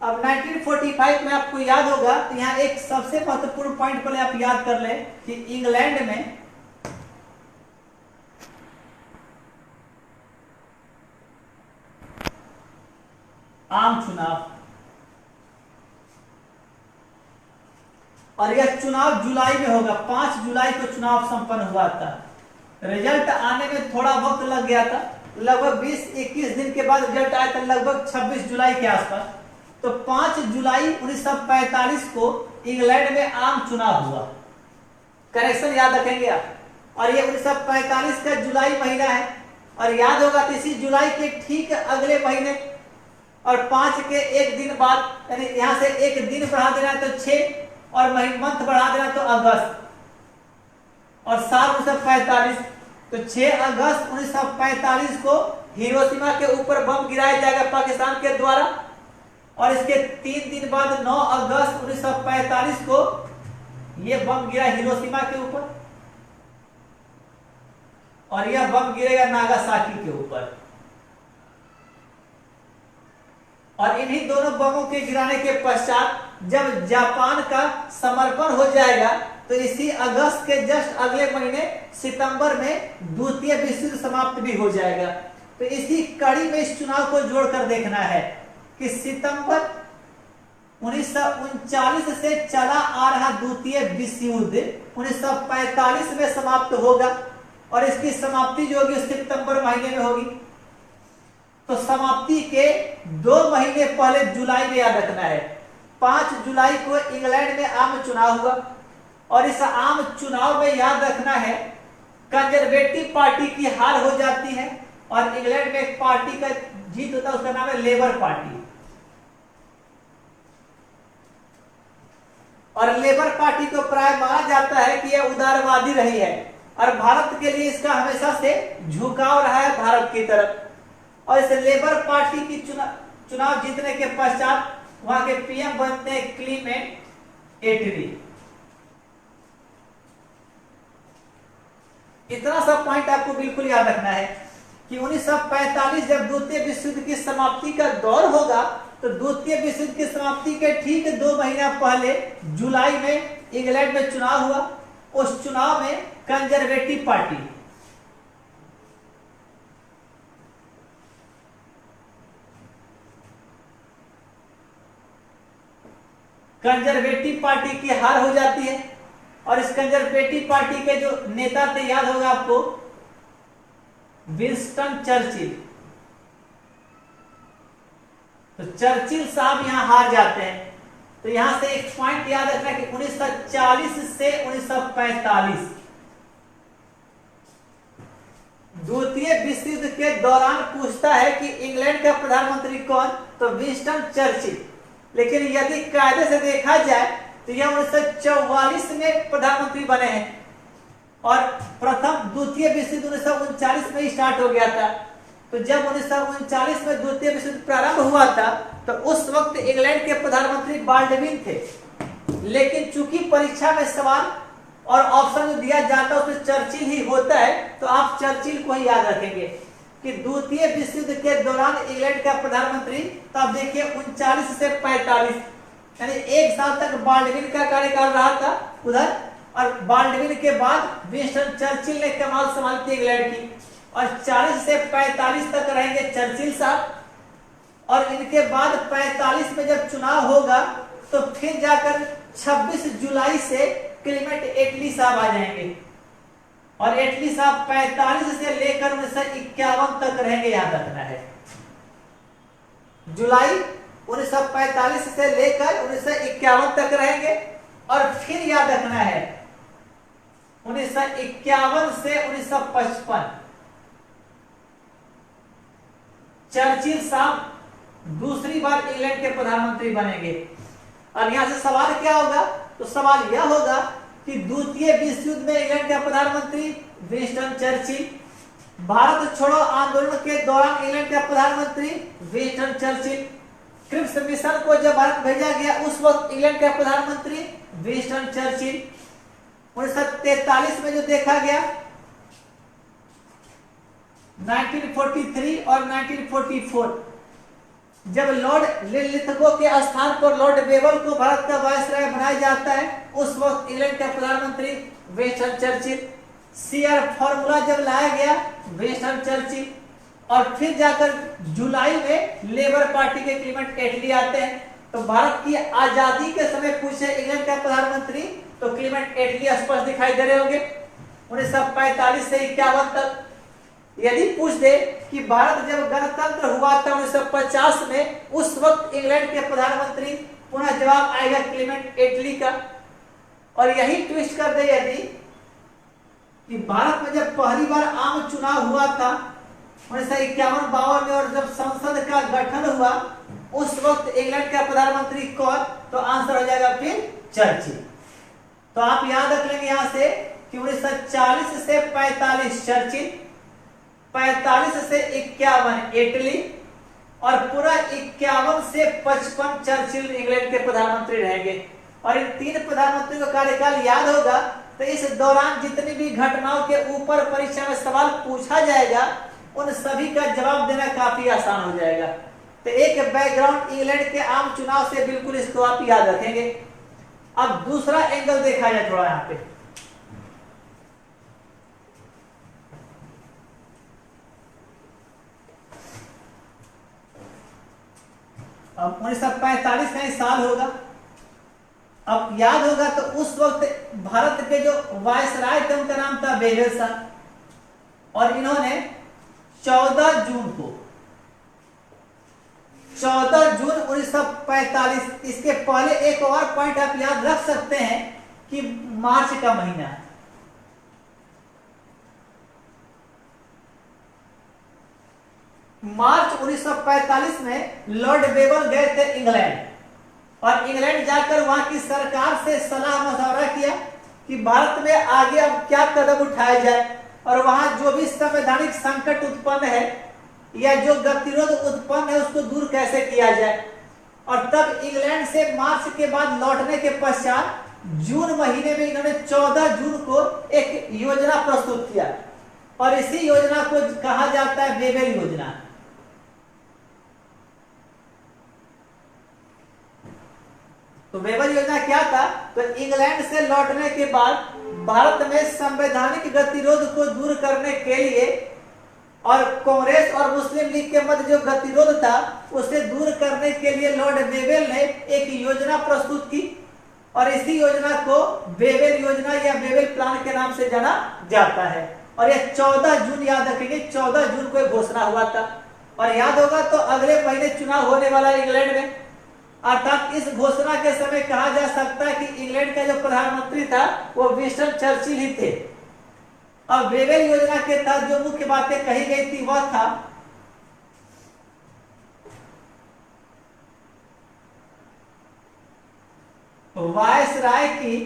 अब 1945 में आपको याद होगा, तो यहां एक सबसे महत्वपूर्ण पॉइंट पहले आप याद कर लें कि इंग्लैंड में आम चुनाव, और यह चुनाव जुलाई में होगा। 5 जुलाई को चुनाव संपन्न हुआ था। रिजल्ट आने में थोड़ा वक्त लग गया था, लगभग 20-21 दिन के बाद रिजल्ट आया था, लगभग 26 जुलाई के आसपास। तो 5 जुलाई 1945 को इंग्लैंड में आम चुनाव हुआ। करेक्शन याद रखेंगे आप। और ये 1945 का जुलाई महीना है। और याद होगा तो इसी जुलाई के ठीक अगले महीने और 5 के एक दिन बाद, यानी यहां से एक दिन बढ़ा देना तो 6 और मंथ बढ़ा देना तो अगस्त, और साल 1945। तो 6 अगस्त 1945 को हिरोशिमा के ऊपर बम गिराया जाएगा पाकिस्तान के द्वारा। और इसके 3 दिन बाद 9 अगस्त 1945 को यह बम गिरा हिरोशिमा के ऊपर, और यह बम गिरेगा नागासाकी के ऊपर। और इन्हीं दोनों बमों के गिराने के पश्चात जब जापान का समर्पण हो जाएगा, तो इसी अगस्त के जस्ट अगले महीने सितंबर में द्वितीय विश्व युद्ध समाप्त भी हो जाएगा। तो इसी कड़ी में इस चुनाव को जोड़कर देखना है कि सितंबर 1939 से चला आ रहा द्वितीय विश्व युद्ध 1945 में समाप्त होगा, और इसकी समाप्ति जो होगी सितंबर महीने में होगी। तो समाप्ति के 2 महीने पहले जुलाई में याद रखना है, 5 जुलाई को इंग्लैंड में आम चुनाव हुआ। और इस आम चुनाव में याद रखना है कंजर्वेटिव पार्टी की हार हो जाती है, और इंग्लैंड में एक पार्टी का जीत होता है, उसका नाम है लेबर पार्टी। और लेबर पार्टी को प्राय माना जाता है कि यह उदारवादी रही है, और भारत के लिए इसका हमेशा से झुकाव रहा है भारत की तरफ। और इस लेबर पार्टी की चुनाव जीतने के पश्चात वहां के पीएम बनते हैं क्लीमेंट एटली। इतना सा पॉइंट आपको बिल्कुल याद रखना है कि 1945 जब द्वितीय विश्व युद्ध की समाप्ति का दौर होगा, तो द्वितीय विश्व युद्ध की समाप्ति के ठीक 2 महीना पहले जुलाई में इंग्लैंड में चुनाव हुआ। उस चुनाव में कंजर्वेटिव पार्टी कंजर्वेटिव पार्टी की हार हो जाती है। और इस कंजर्वेटिव पार्टी के जो नेता थे, याद होगा आपको, विंस्टन चर्चिल। तो चर्चिल साहब यहां हार जाते हैं। तो यहां से एक पॉइंट याद रखना कि 1940 से 1945 द्वितीय विश्व युद्ध के दौरान पूछता है कि इंग्लैंड का प्रधानमंत्री कौन, तो विंस्टन चर्चिल। लेकिन यदि कायदे से देखा जाए तो यह 1944 में प्रधानमंत्री बने हैं और द्वितीय विश्व युद्ध 1939 में ही स्टार्ट हो गया था। तो जब 1939 में द्वितीय विश्व युद्ध प्रारंभ हुआ था तो उस वक्त इंग्लैंड के प्रधानमंत्री बाल्डविन थे। लेकिन चूंकि परीक्षा में सवाल और ऑप्शन जो दिया जाता है उसमें चर्चिल ही होता है, तो आप चर्चिल को ही याद रखेंगे कि द्वितीय विश्व युद्ध के दौरान इंग्लैंड का प्रधानमंत्री, तब देखिए 39 से 45 यानी 1 साल तक बाल्डविन का कार्यकाल रहा था उधर, और बाल्डविन के बाद विंस्टन चर्चिल ने कमान संभाली इंग्लैंड की, और 40 से 45 तक रहेंगे चर्चिल साहब। और इनके बाद 45 में जब चुनाव होगा तो फिर जाकर 26 जुलाई से क्लीमेंट एटली साहब आ जाएंगे, और एटली साहब 45 से लेकर 1951 तक रहेंगे, याद रखना है। जुलाई 1945 से लेकर 1951 तक रहेंगे, और फिर याद रखना है 1951 से 1955 चर्चिल साहब दूसरी बार इंग्लैंड के प्रधानमंत्री बनेंगे। और यहां से सवाल क्या होगा, तो सवाल यह होगा कि द्वितीय विश्व युद्ध में इंग्लैंड का प्रधानमंत्री विंस्टन चर्चिल, भारत छोड़ो आंदोलन के दौरान इंग्लैंड का प्रधानमंत्री विंस्टन चर्चिल, क्रिप्स मिशन को जब भारत भेजा गया उस वक्त इंग्लैंड का प्रधानमंत्री विंस्टन चर्चिल, 1943 में जो देखा गया 1943 और 1944 जब लॉर्ड लिथगो के स्थान पर लॉर्ड बेबल को भारत का वायसराय बनाया जाता है, उस वक्त इंग्लैंड का प्रधानमंत्री विंस्टन चर्चिल, सीआर फॉर्मूला जब लाया गया विंस्टन चर्चिल, और फिर जाकर जुलाई में लेबर पार्टी के क्लीमेंट एटली आते हैं। तो भारत की आजादी के समय पूछे इंग्लैंड का प्रधानमंत्री तो क्लीमेंट एटली स्पष्ट दिखाई दे रहे होंगे 1945 से 51 तक। यदि पूछ दे कि भारत जब गणतंत्र हुआ था 1950 में, उस वक्त इंग्लैंड के प्रधानमंत्री, पुनः जवाब आएगा क्लीमेंट एटली का। और यही ट्विस्ट कर दे यदि कि भारत में जब पहली बार आम चुनाव हुआ था 1951-52 में, और जब संसद का गठन हुआ उस वक्त इंग्लैंड का प्रधानमंत्री कौन, तो आंसर हो जाएगा फिर चर्चिल। तो आप याद रख लेंगे यहां से कि 1940 से 45 चर्चिल, 45 से 51 इटली, और पूरा 51 से 55 चर्चिल इंग्लैंड के प्रधानमंत्री रहेंगे। और इन 3 प्रधानमंत्रियों का कार्यकाल याद होगा तो इस दौरान जितनी भी घटनाओं के ऊपर परीक्षा में सवाल पूछा जाएगा उन सभी का जवाब देना काफी आसान हो जाएगा। तो एक बैकग्राउंड इंग्लैंड के आम चुनाव से बिल्कुल इसको आप याद रखेंगे। अब दूसरा एंगल देखा जाए थोड़ा यहां पे, अब 1945 का साल होगा। अब याद होगा तो उस वक्त भारत के जो वायसराय थे उनका नाम था बेवेल साहब, और इन्होंने 14 जून 1945, इसके पहले एक और पॉइंट आप याद रख सकते हैं कि मार्च का महीना, मार्च 1945 में लॉर्ड बेबल गए थे इंग्लैंड, और इंग्लैंड जाकर वहां की सरकार से सलाह मशवरा किया कि भारत में आगे अब क्या कदम उठाया जाए, और वहां जो भी संवैधानिक संकट उत्पन्न है या जो गतिरोध उत्पन्न है उसको दूर कैसे किया जाए। और तब इंग्लैंड से मार्च के बाद लौटने के पश्चात जून महीने में इन्होंने 14 जून को एक योजना प्रस्तुत किया, और इसी योजना को कहा जाता है बेबेल योजना। तो बेबेल योजना क्या था, तो इंग्लैंड से लौटने के बाद भारत में संवैधानिक गतिरोध को दूर करने के लिए और कांग्रेस और मुस्लिम लीग के मध्य जो गतिरोध था उसे दूर करने के लिए लॉर्ड वेवेल ने एक योजना प्रस्तुत की और इसी योजना को वेवेल योजना या वेवेल प्लान के नाम से जाना जाता है। और यह 14 जून याद रखेंगे, 14 जून को घोषणा हुआ था। और याद होगा तो अगले महीने चुनाव होने वाला है इंग्लैंड में, अर्थात इस घोषणा के समय कहा जा सकता है कि इंग्लैंड का जो प्रधानमंत्री था वो विंस्टन चर्चिल ही थे। और वेवेल योजना के तहत जो मुख्य बातें कही गई थी वह था वायसराय की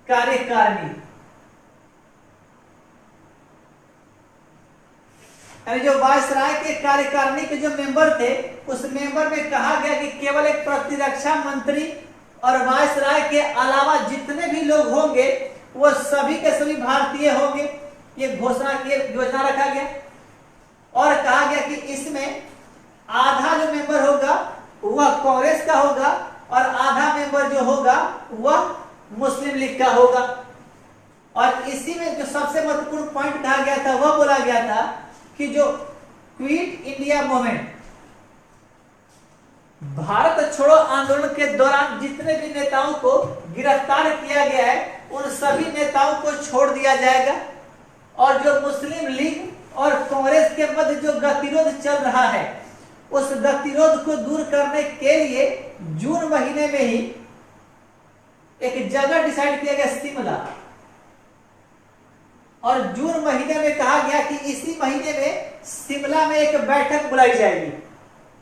कार्यकारिणी, यानी जो वायसराय के कार्यकारिणी के जो मेंबर थे उस मेंबर में कहा गया कि केवल एक प्रतिरक्षा मंत्री और वायसराय के अलावा जितने भी लोग होंगे वो सभी के सभी भारतीय होंगे। ये घोषणा की योजना रखा गया और कहा गया कि इसमें आधा जो मेंबर होगा वह कांग्रेस का होगा और आधा मेंबर जो होगा वह मुस्लिम लीग का होगा। और इसी में जो सबसे महत्वपूर्ण पॉइंट कहा गया था वह बोला गया था कि जो क्विट इंडिया मूवमेंट, भारत छोड़ो आंदोलन के दौरान जितने भी नेताओं को गिरफ्तार किया गया है उन सभी नेताओं को छोड़ दिया जाएगा। और जो मुस्लिम लीग और कांग्रेस के मध्य जो गतिरोध चल रहा है उस गतिरोध को दूर करने के लिए जून महीने में ही एक जगह डिसाइड किया गया, शिमला। और जून महीने में कहा गया कि इसी महीने में शिमला में एक बैठक बुलाई जाएगी।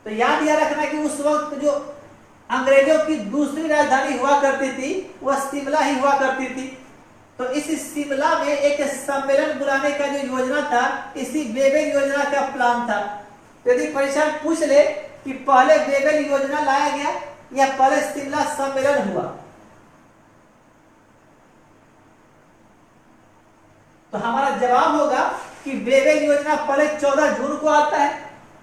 तो याद यह रखना कि उस वक्त जो अंग्रेजों की दूसरी राजधानी हुआ करती थी वह शिमला ही हुआ करती थी। तो इस शिमला में एक सम्मेलन बुलाने का जो योजना था इसी वेवेल योजना का प्लान था। यदि परीक्षा पूछ ले कि पहले वेवेल योजना लाया गया या पहले शिमला सम्मेलन हुआ, तो हमारा जवाब होगा कि वेवेल योजना पहले 14 जून को आता है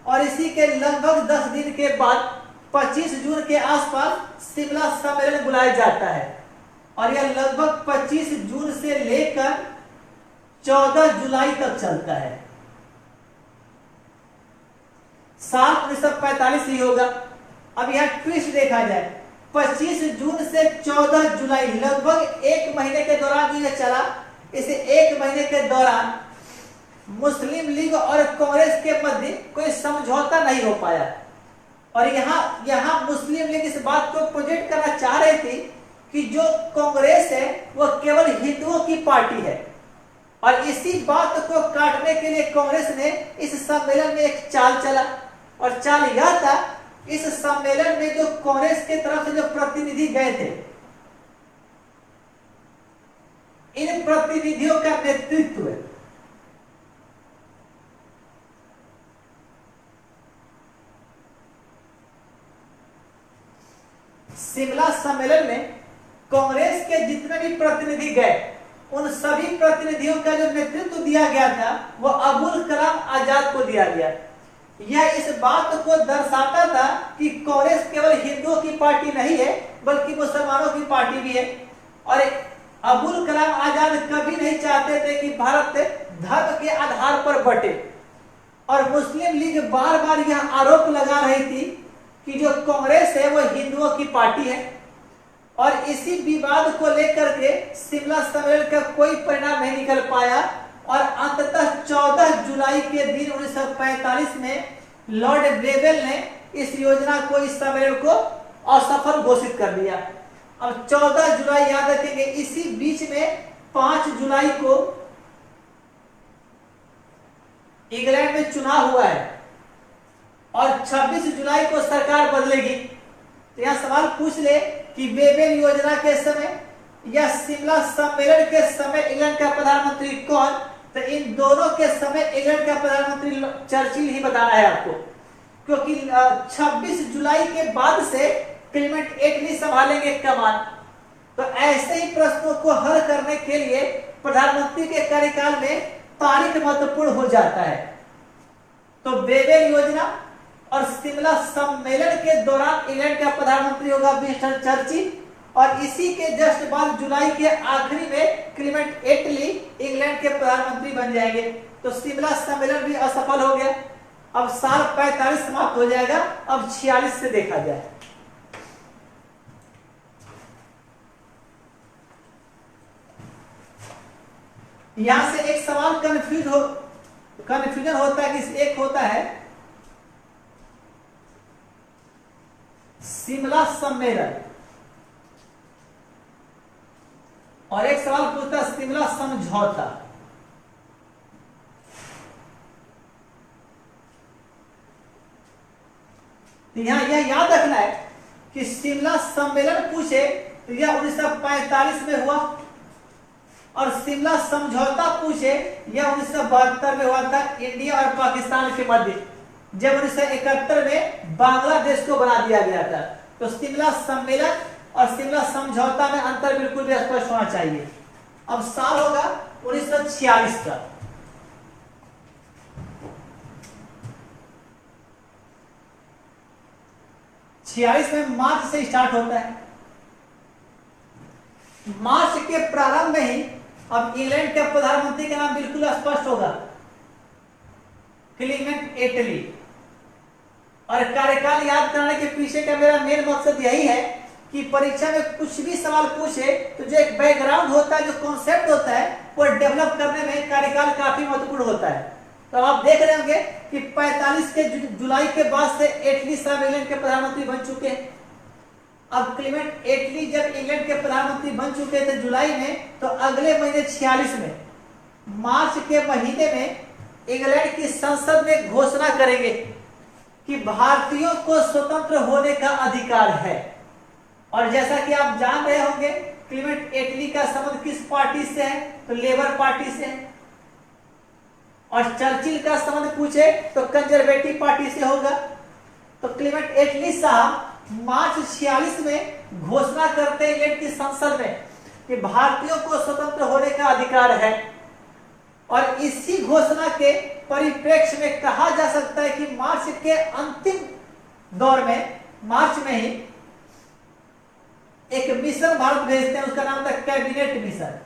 और इसी के लगभग 10 दिन के बाद 25 जून के आसपास शिमला सम्मेलन बुलाया जाता है। और यह लगभग 25 जून से लेकर 14 जुलाई तक चलता है। साल 1945 ही होगा। अब यह ट्विस्ट देखा जाए, 25 जून से 14 जुलाई लगभग एक महीने के दौरान यह चला। इसे एक महीने के दौरान मुस्लिम लीग और कांग्रेस के मध्य कोई समझौता नहीं हो पाया। और यहाँ मुस्लिम लीग इस बात को प्रोजेक्ट करना चाह रही थी कि जो कांग्रेस है वह केवल हिंदुओं की पार्टी है। और इसी बात को काटने के लिए कांग्रेस ने इस सम्मेलन में एक चाल चला और चाल यह था, इस सम्मेलन में जो कांग्रेस के तरफ से जो प्रतिनिधि गए थे इन प्रतिनिधियों का नेतृत्व शिमला सम्मेलन में कांग्रेस के जितने भी प्रतिनिधि गए उन सभी प्रतिनिधियों का जो नेतृत्व दिया गया था वो अबुल कलाम आजाद को दिया गया। यह इस बात को दर्शाता था कि कांग्रेस केवल हिंदुओं की पार्टी नहीं है बल्कि मुसलमानों की पार्टी भी है। और अबुल कलाम आजाद कभी नहीं चाहते थे कि भारत धर्म के आधार पर बटे। और मुस्लिम लीग बार बार यह आरोप लगा रही थी कि जो कांग्रेस है वो हिंदुओं की पार्टी है। और इसी विवाद को लेकर के शिमला सम्मेलन का कोई परिणाम नहीं निकल पाया और अंततः 14 जुलाई के दिन 1945 में लॉर्ड वेवेल ने इस योजना को, इस सम्मेलन को असफल घोषित कर दिया। अब 14 जुलाई याद रखेंगे। इसी बीच में 5 जुलाई को इंग्लैंड में चुनाव हुआ है और 26 जुलाई को सरकार बदलेगी। तो यह सवाल पूछ ले कि वेवेल योजना के समय या शिमला सम्मेलन के समय इंग्लैंड का प्रधानमंत्री कौन, तो इन दोनों के समय इंग्लैंड का प्रधानमंत्री चर्चिल ही बताना है आपको, क्योंकि 26 जुलाई के बाद से क्लेमेंट एटली संभालेंगे कमान। तो ऐसे ही प्रश्नों को हल करने के लिए प्रधानमंत्री के कार्यकाल में तारीख महत्वपूर्ण हो जाता है। तो वेवेल योजना और शिमला सम्मेलन के दौरान इंग्लैंड का प्रधानमंत्री होगा विंस्टन चर्चिल और इसी के जस्ट बाद जुलाई के आखिरी में क्लेमेंट एटली इंग्लैंड के प्रधानमंत्री बन जाएंगे। तो शिमला सम्मेलन भी असफल हो गया। अब साल 45 समाप्त हो जाएगा। अब 46 से देखा जाए। यहां से एक सवाल कन्फ्यूजन होता है कि एक होता है शिमला सम्मेलन और एक सवाल पूछता है शिमला समझौता। तो यहां यह याद रखना है कि शिमला सम्मेलन पूछे तो यह 1945 में हुआ और शिमला समझौता पूछे यह 1972 में हुआ था, इंडिया और पाकिस्तान के मध्य, जब 1971 में बांग्लादेश को बना दिया गया था। तो शिमला सम्मेलन और शिमला समझौता में अंतर बिल्कुल भी स्पष्ट होना चाहिए। अब साल होगा 1946 का। छियालीस में मार्च से स्टार्ट होता है। मार्च के प्रारंभ में ही अब इंग्लैंड के प्रधानमंत्री का नाम बिल्कुल स्पष्ट होगा, क्लीमेंट एटली। और कार्यकाल याद करने के पीछे का मेरा मेन मकसद यही है कि परीक्षा में कुछ भी सवाल पूछे तो जो एक बैकग्राउंड होता है, जो कॉन्सेप्ट होता है, वो डेवलप करने में कार्यकाल काफी महत्वपूर्ण होता है। तो आप देख रहे होंगे कि 45 के जुलाई के बाद से एटली साहब इंग्लैंड के प्रधानमंत्री बन चुके हैं। अब क्लीमेंट एटली जब इंग्लैंड के प्रधानमंत्री बन चुके थे जुलाई में, तो अगले महीने 46 में मार्च के महीने में इंग्लैंड की संसद में घोषणा करेंगे कि भारतीयों को स्वतंत्र होने का अधिकार है। और जैसा कि आप जान रहे होंगे क्लीमेंट एटली का संबंध किस पार्टी से है, तो लेबर पार्टी से है। और चर्चिल का संबंध पूछे तो कंजर्वेटिव पार्टी से होगा। तो क्लीमेंट एटली साहब मार्च 46 में घोषणा करते हैं इंग्लैंड की संसद में कि भारतीयों को स्वतंत्र होने का अधिकार है। और इसी घोषणा के परिप्रेक्ष्य में कहा जा सकता है कि मार्च के अंतिम दौर में, मार्च में ही एक मिशन भारत भेजते हैं, उसका नाम था कैबिनेट मिशन।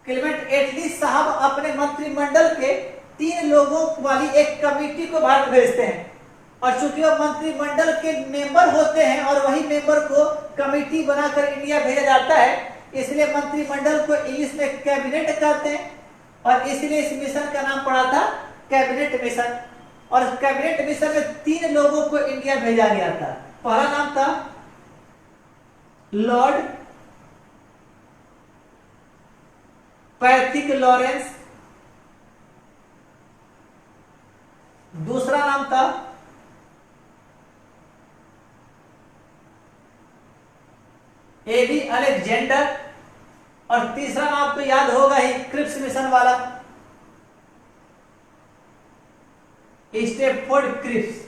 क्लीमेंट एटली साहब अपने मंत्रिमंडल के 3 लोगों वाली एक कमेटी को भारत भेजते हैं। और चूंकि वो मंत्रिमंडल के मेंबर होते हैं और वही मेंबर को कमेटी बनाकर इंडिया भेजा जाता है, इसलिए मंत्रिमंडल को इंग्लिश में कैबिनेट कहते हैं। और इसलिए इस मिशन का नाम पड़ा था कैबिनेट मिशन। और कैबिनेट मिशन में 3 लोगों को इंडिया भेजा गया था। पहला नाम था लॉर्ड पैथिक लॉरेंस, दूसरा नाम था एबी अलेक्जेंडर, और तीसरा नाम तो याद होगा ही, क्रिप्स मिशन वाला, स्टेफोर्ड क्रिप्स।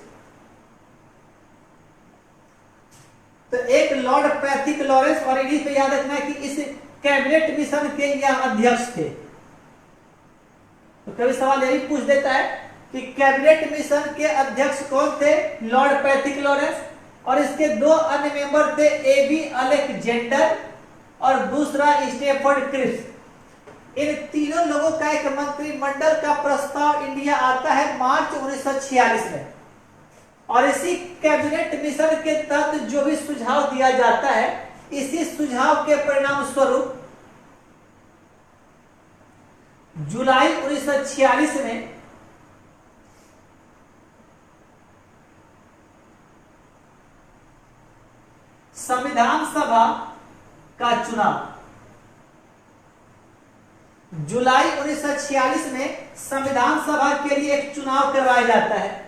तो एक लॉर्ड पैथिक लॉरेंस, और इंग्लिश पे याद रखना है कि इस कैबिनेट मिशन के यह अध्यक्ष थे। तो कभी सवाल यही पूछ देता है कि कैबिनेट मिशन के अध्यक्ष कौन थे, लॉर्ड पैथिक लॉरेंस, और इसके 2 अन्य मेंबर थे एबी अलेक्जेंडर और दूसरा स्टेफोर्ड क्रिप्स। इन तीनों लोगों का एक मंत्रिमंडल का प्रस्ताव इंडिया आता है मार्च 1946 में। और इसी कैबिनेट मिशन के तहत जो भी सुझाव दिया जाता है, इसी सुझाव के परिणाम स्वरूप जुलाई 1946 में संविधान सभा का चुनाव, जुलाई 1946 में संविधान सभा के लिए एक चुनाव करवाया जाता है।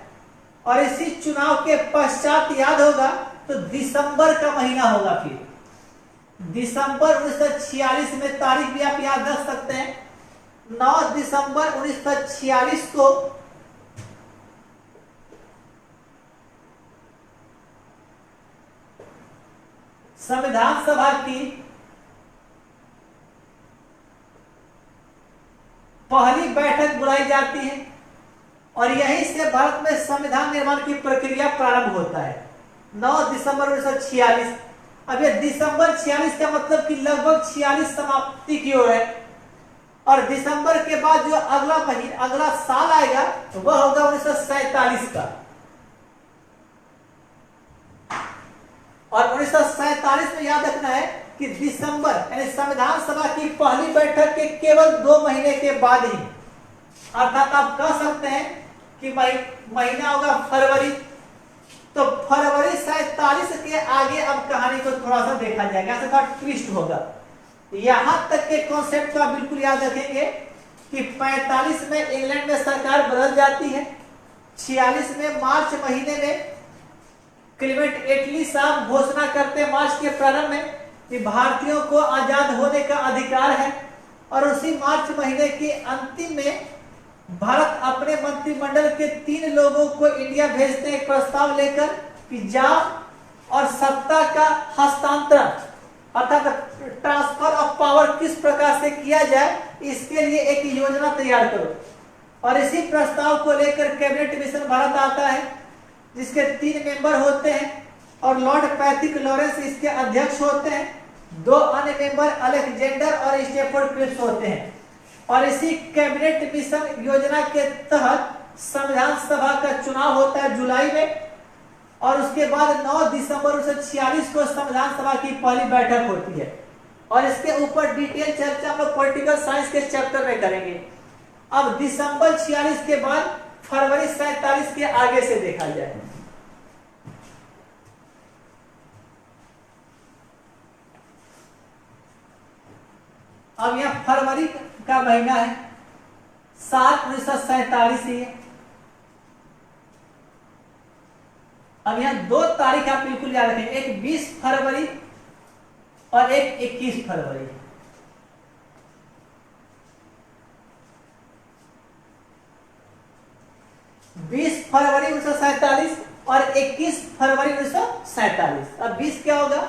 और इसी चुनाव के पश्चात याद होगा तो दिसंबर का महीना होगा। फिर दिसंबर 1946 में, तारीख भी आप याद रख सकते हैं, 9 दिसंबर 1946 को संविधान सभा की पहली बैठक बुलाई जाती है और यहीं से भारत में संविधान निर्माण की प्रक्रिया प्रारंभ होता है। 9 दिसंबर 1946 अब ये दिसंबर 46 का मतलब कि लगभग 46 समाप्ति की ओर है। और दिसंबर के बाद जो अगला महीना अगला साल आएगा वह होगा 1947 का। और 1947 में याद रखना है कि दिसंबर यानी संविधान सभा की पहली बैठक के केवल 2 महीने के बाद ही, अर्थात आप कह सकते हैं कि महीना होगा फरवरी। तो फरवरी 47 के आगे अब कहानी को थोड़ा सा देखा जाएगा, ऐसा थोड़ा ट्विस्ट होगा। यहां तक के कॉन्सेप्ट को आप बिल्कुल याद रखेंगे कि 45 में इंग्लैंड में सरकार बदल जाती है। 46 में मार्च महीने में क्लीमेंट एटली साहब घोषणा करते हैं मार्च के प्रारंभ में कि भारतीयों को आजाद होने का अधिकार है। और उसी मार्च महीने के अंतिम में भारत अपने मंत्रिमंडल के 3 लोगों को इंडिया भेजते हैं एक प्रस्ताव लेकर कि जाओ और सत्ता का हस्तांतरण अर्थात ट्रांसफर ऑफ पावर किस प्रकार से किया जाए इसके लिए एक योजना तैयार करो। और इसी प्रस्ताव को लेकर कैबिनेट मिशन भारत आता है जिसके 3 मेंबर होते हैं और लॉर्ड पैथिक लॉरेंस इसके अध्यक्ष होते हैं। 2 अन्य मेंबर अलेक्जेंडर और स्टेफोर्ड क्रिप्स होते हैं। और इसी कैबिनेट मिशन योजना के तहत संविधान सभा का चुनाव होता है जुलाई में। और उसके बाद 9 दिसंबर 1946 को संविधान सभा की पहली बैठक होती है। और इसके ऊपर डिटेल चर्चा हम लोग पॉलिटिकल साइंस के चैप्टर में करेंगे। अब दिसंबर 46 के बाद फरवरी 47 के आगे से देखा जाए। अब यह फरवरी का महीना है, साल 1947 ही है। अब यहां 2 तारीख आप बिल्कुल याद रखें, एक 20 फरवरी और एक 21 फरवरी। बीस फरवरी 1947 और 21 फरवरी 1947। अब 20 क्या होगा?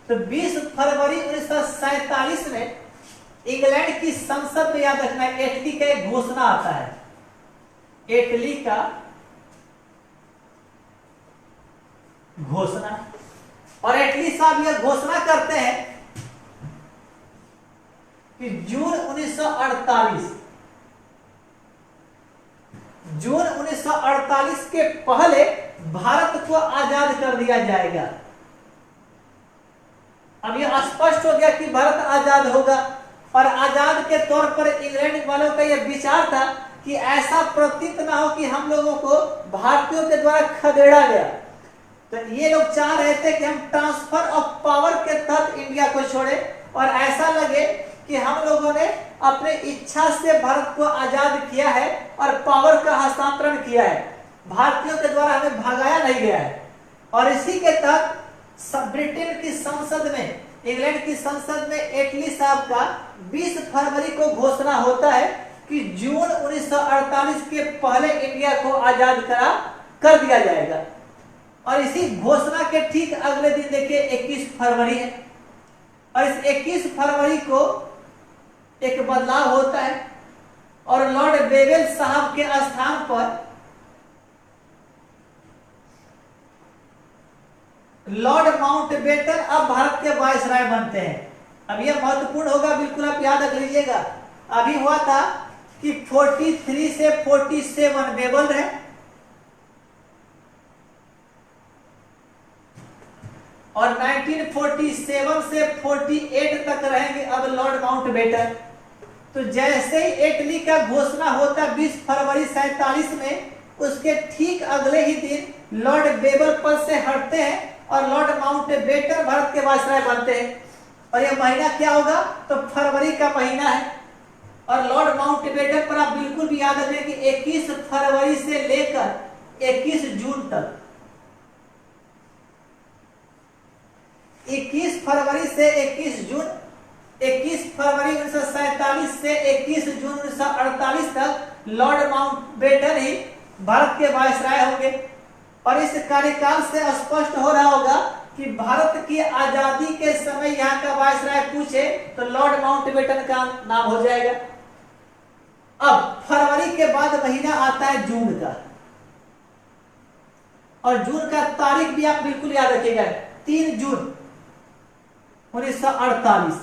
तो 20 फरवरी 1947 में इंग्लैंड की संसद में याद रखना है एटली का एक घोषणा आता है। एटली का घोषणा। और एटली साहब यह घोषणा करते हैं कि जून 1948 के पहले भारत को आजाद कर दिया जाएगा। अब यह स्पष्ट हो गया कि भारत आजाद होगा। और आजाद के तौर पर इंग्लैंड वालों का यह विचार था कि ऐसा प्रतीत ना हो कि हम लोगों को भारतीयों के द्वारा खदेड़ा गया। तो ये लोग चाह रहे थे कि हम ट्रांसफर ऑफ पावर के तहत इंडिया को छोड़े और ऐसा लगे कि हम लोगों ने अपने इच्छा से भारत को आजाद किया है और पावर का हस्तांतरण किया है, भारतीयों के द्वारा हमें भगाया नहीं गया है। और इसी के तहत ब्रिटेन की संसद में, इंग्लैंड की संसद में एटली साहब का 20 फरवरी को घोषणा होता है कि जून 1948 के पहले इंडिया को आजाद कर दिया जाएगा। और इसी घोषणा के ठीक अगले दिन देखिए 21 फरवरी है। और इस 21 फरवरी को एक बदलाव होता है और लॉर्ड बेवेल साहब के स्थान पर लॉर्ड माउंटबेटन अब भारत के वायसराय बनते हैं। अब यह महत्वपूर्ण होगा, बिल्कुल आप याद रख लीजिएगा। अभी हुआ था कि 43 से 47 बेवल रहे और 1947 से 48 तक रहेंगे अब लॉर्ड माउंटबेटन। तो जैसे ही एटली का घोषणा होता 20 फरवरी 47 में, उसके ठीक अगले ही दिन लॉर्ड बेवल पद से हटते हैं और लॉर्ड माउंटबेटन भारत के वायसराय बनते हैं। और यह महीना क्या होगा? तो फरवरी का महीना है। और लॉर्ड माउंटबेटन पर आप बिल्कुल भी याद रखें कि 21 फरवरी से लेकर 21 जून तक, 21 फरवरी से 21 जून, 21 फरवरी 1947 से 21 जून 1948 तक लॉर्ड माउंटबेटन ही भारत के वायसराय होंगे। और इस कार्यकाल से स्पष्ट हो रहा होगा कि भारत की आजादी के समय यहाँ का वायसराय पूछे तो लॉर्ड माउंटबेटन का नाम हो जाएगा। अब फरवरी के बाद महीना आता है जून का। और जून का तारीख भी आप बिल्कुल याद रखिएगा, 3 जून। 1948।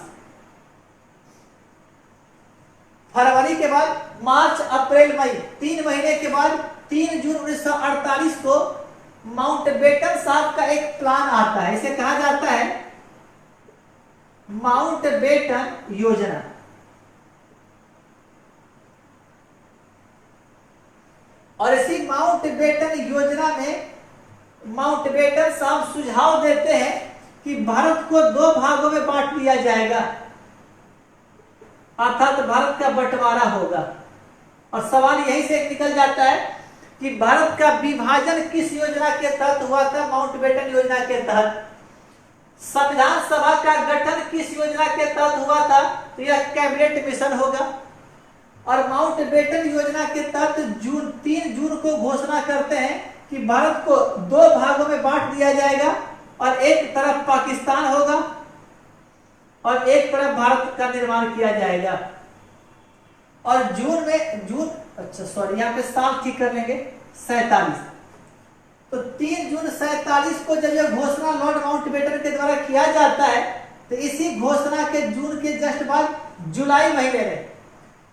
फरवरी के बाद मार्च अप्रैल मई 3 महीने के बाद 3 जून 1948 को माउंटबेटन साहब का एक प्लान आता है। इसे कहा जाता है माउंटबेटन योजना। और इसी माउंटबेटन योजना में माउंटबेटन साहब सुझाव देते हैं कि भारत को 2 भागों में बांट दिया जाएगा, अर्थात भारत का बंटवारा होगा। और सवाल यहीं से निकल जाता है कि भारत का विभाजन किस योजना के तहत हुआ था? माउंटबेटन योजना के तहत। संविधान सभा का गठन किस योजना के तहत हुआ था? तो यह कैबिनेट मिशन होगा। और माउंटबेटन योजना के तहत 3 जून को घोषणा करते हैं कि भारत को 2 भागों में बांट दिया जाएगा और एक तरफ पाकिस्तान होगा और एक तरफ भारत का निर्माण किया जाएगा। और यहाँ पे साल ठीक कर लेंगे 47। तो 3 जून 47 को जब यह घोषणा लॉर्ड माउंटबेटन के द्वारा किया जाता है, तो इसी घोषणा के जून के जस्ट बाद जुलाई महीने में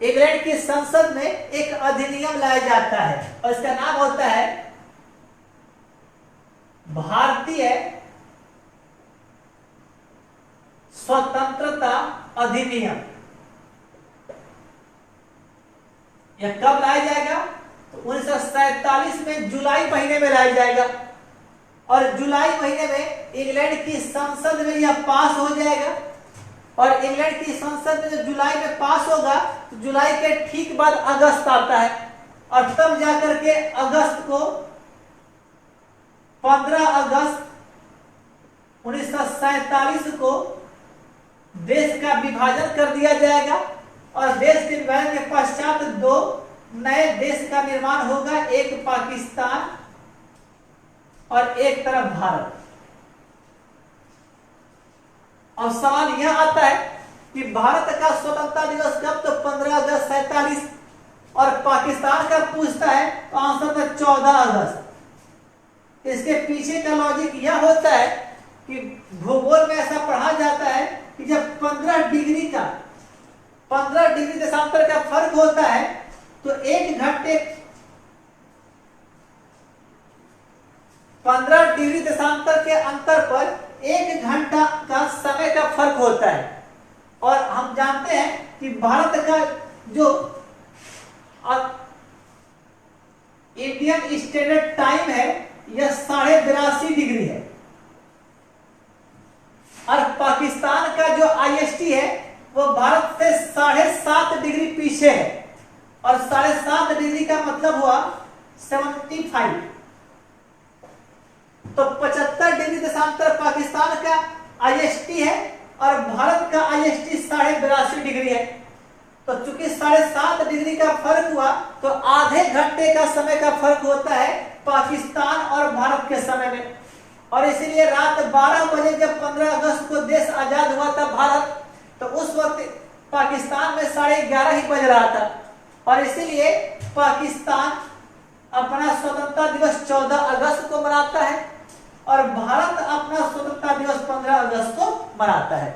इंग्लैंड की संसद में एक अधिनियम लाया जाता है और इसका नाम होता है भारतीय स्वतंत्रता अधिनियम। यह कब लाया जाएगा? तो 1947 में जुलाई महीने में लाया जाएगा। और जुलाई महीने में इंग्लैंड की संसद में यह पास हो जाएगा। और इंग्लैंड की संसद में जब जुलाई में पास होगा तो जुलाई के ठीक बाद अगस्त आता है। और तब जाकर के अगस्त को 15 अगस्त 1947 को देश का विभाजन कर दिया जाएगा। और देश के विभाजन के पश्चात 2 नए देश का निर्माण होगा, एक पाकिस्तान और एक तरफ भारत। अब सवाल यह आता है कि भारत का स्वतंत्रता दिवस कब? तो 15 अगस्त 47। और पाकिस्तान का पूछता है तो आंसर था 14 अगस्त। इसके पीछे का लॉजिक यह होता है कि भूगोल में ऐसा पढ़ा जाता है कि जब 15 डिग्री देशांतर का फर्क होता है तो 1 घंटे 15 डिग्री देशांतर के अंतर पर 1 घंटा का समय का फर्क होता है। और हम जानते हैं कि भारत का जो इंडियन स्टैंडर्ड टाइम है यह 82.5 डिग्री है। और पाकिस्तान का जो IST है वो भारत से 7.5 डिग्री पीछे है। और 7.5 डिग्री का मतलब हुआ 75। तो 75 डिग्री देशांतर पाकिस्तान का IST है और भारत का IST 82.5 डिग्री है। तो चूंकि 7.5 डिग्री का फर्क हुआ तो आधे घंटे का समय का फर्क होता है पाकिस्तान और भारत के समय में। और इसीलिए रात 12 बजे जब 15 अगस्त को देश आजाद हुआ था भारत, तो उस वक्त पाकिस्तान में 11:30 ही बज रहा था। और इसीलिए पाकिस्तान अपना स्वतंत्रता दिवस 14 अगस्त को मनाता है और भारत अपना स्वतंत्रता दिवस 15 अगस्त को मनाता है।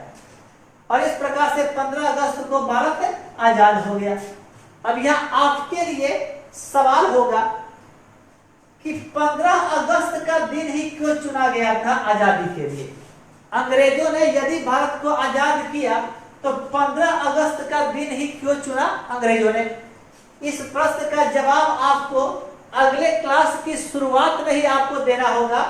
और इस प्रकार से 15 अगस्त को भारत आजाद हो गया। अब यहाँ आपके लिए सवाल होगा कि 15 अगस्त का दिन ही क्यों चुना गया था आजादी के लिए? अंग्रेजों ने यदि भारत को आजाद किया तो 15 अगस्त का दिन ही क्यों चुना अंग्रेजों ने? इस प्रश्न का जवाब आपको अगले क्लास की शुरुआत में ही आपको देना होगा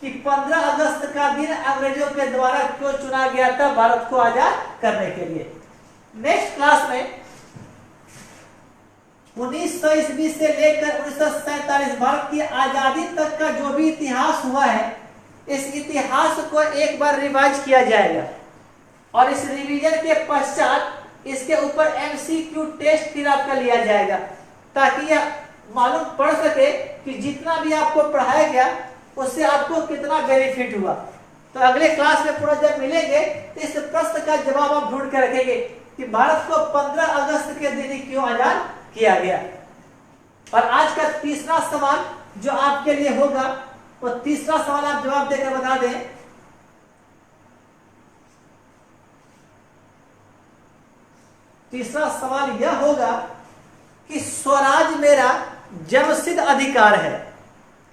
कि 15 अगस्त का दिन अंग्रेजों के द्वारा क्यों चुना गया था भारत को आजाद करने के लिए। नेक्स्ट क्लास में 1900 ईस्वी से लेकर 1947 भारत की आजादी तक का जो भी इतिहास हुआ है, इस इतिहास को एक बार रिवाइज किया जाएगा। और इस रिवीजन के पश्चात इसके ऊपर MCQ टेस्ट फिर आपका लिया जाएगा, ताकि यह मालूम पड़ सके कि जितना भी आपको पढ़ाया गया उससे आपको कितना बेनिफिट हुआ। तो अगले क्लास में पूरा जब मिलेंगे तो इस प्रश्न का जवाब आप ढूंढ कर रखेंगे कि भारत को 15 अगस्त के दिन ही क्यों आजाद किया गया। और आज का तीसरा सवाल जो आपके लिए होगा, वो तीसरा सवाल आप जवाब देकर बता दें तीसरा सवाल यह होगा कि स्वराज मेरा जन्मसिद्ध अधिकार है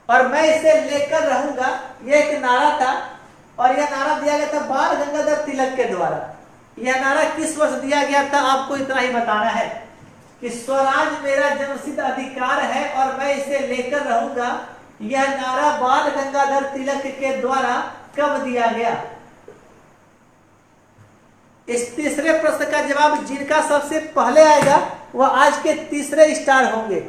और मैं इसे लेकर रहूंगा, यह एक नारा था और यह नारा दिया गया था बाल गंगाधर तिलक के द्वारा। यह नारा किस वर्ष दिया गया था, आपको इतना ही बताना है कि स्वराज मेरा जन्मसिद्ध अधिकार है और मैं इसे लेकर रहूंगा, यह नारा बाल गंगाधर तिलक के द्वारा कब दिया गया। इस तीसरे प्रश्न का जवाब जिनका सबसे पहले आएगा वह आज के तीसरे स्टार होंगे।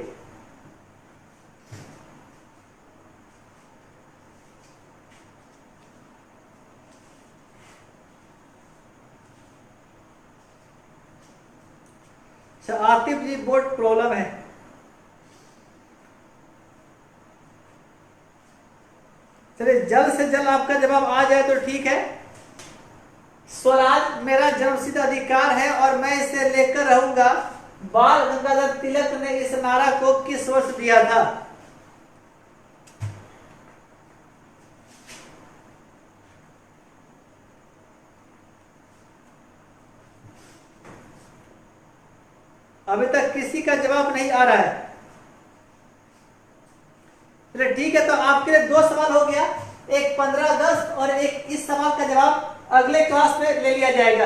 आतिफ जी बोर्ड प्रॉब्लम है। चलिए जल्द से जल्द आपका जवाब आ जाए तो ठीक है। स्वराज मेरा जन्मसिद्ध अधिकार है और मैं इसे लेकर रहूंगा, बाल गंगाधर तिलक ने इस नारा को किस वर्ष दिया था। अभी तक किसी का जवाब नहीं आ रहा है। चलिए ठीक है, तो आपके लिए दो सवाल हो गया, एक 15 अगस्त और एक इस सवाल का जवाब अगले क्लास में ले लिया जाएगा।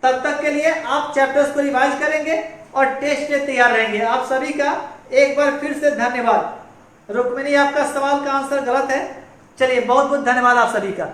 तब तक के लिए आप चैप्टर्स को रिवाइज करेंगे और टेस्ट के तैयार रहेंगे। आप सभी का एक बार फिर से धन्यवाद। रुक्मिणी आपका सवाल का आंसर गलत है। चलिए बहुत बहुत धन्यवाद आप सभी का।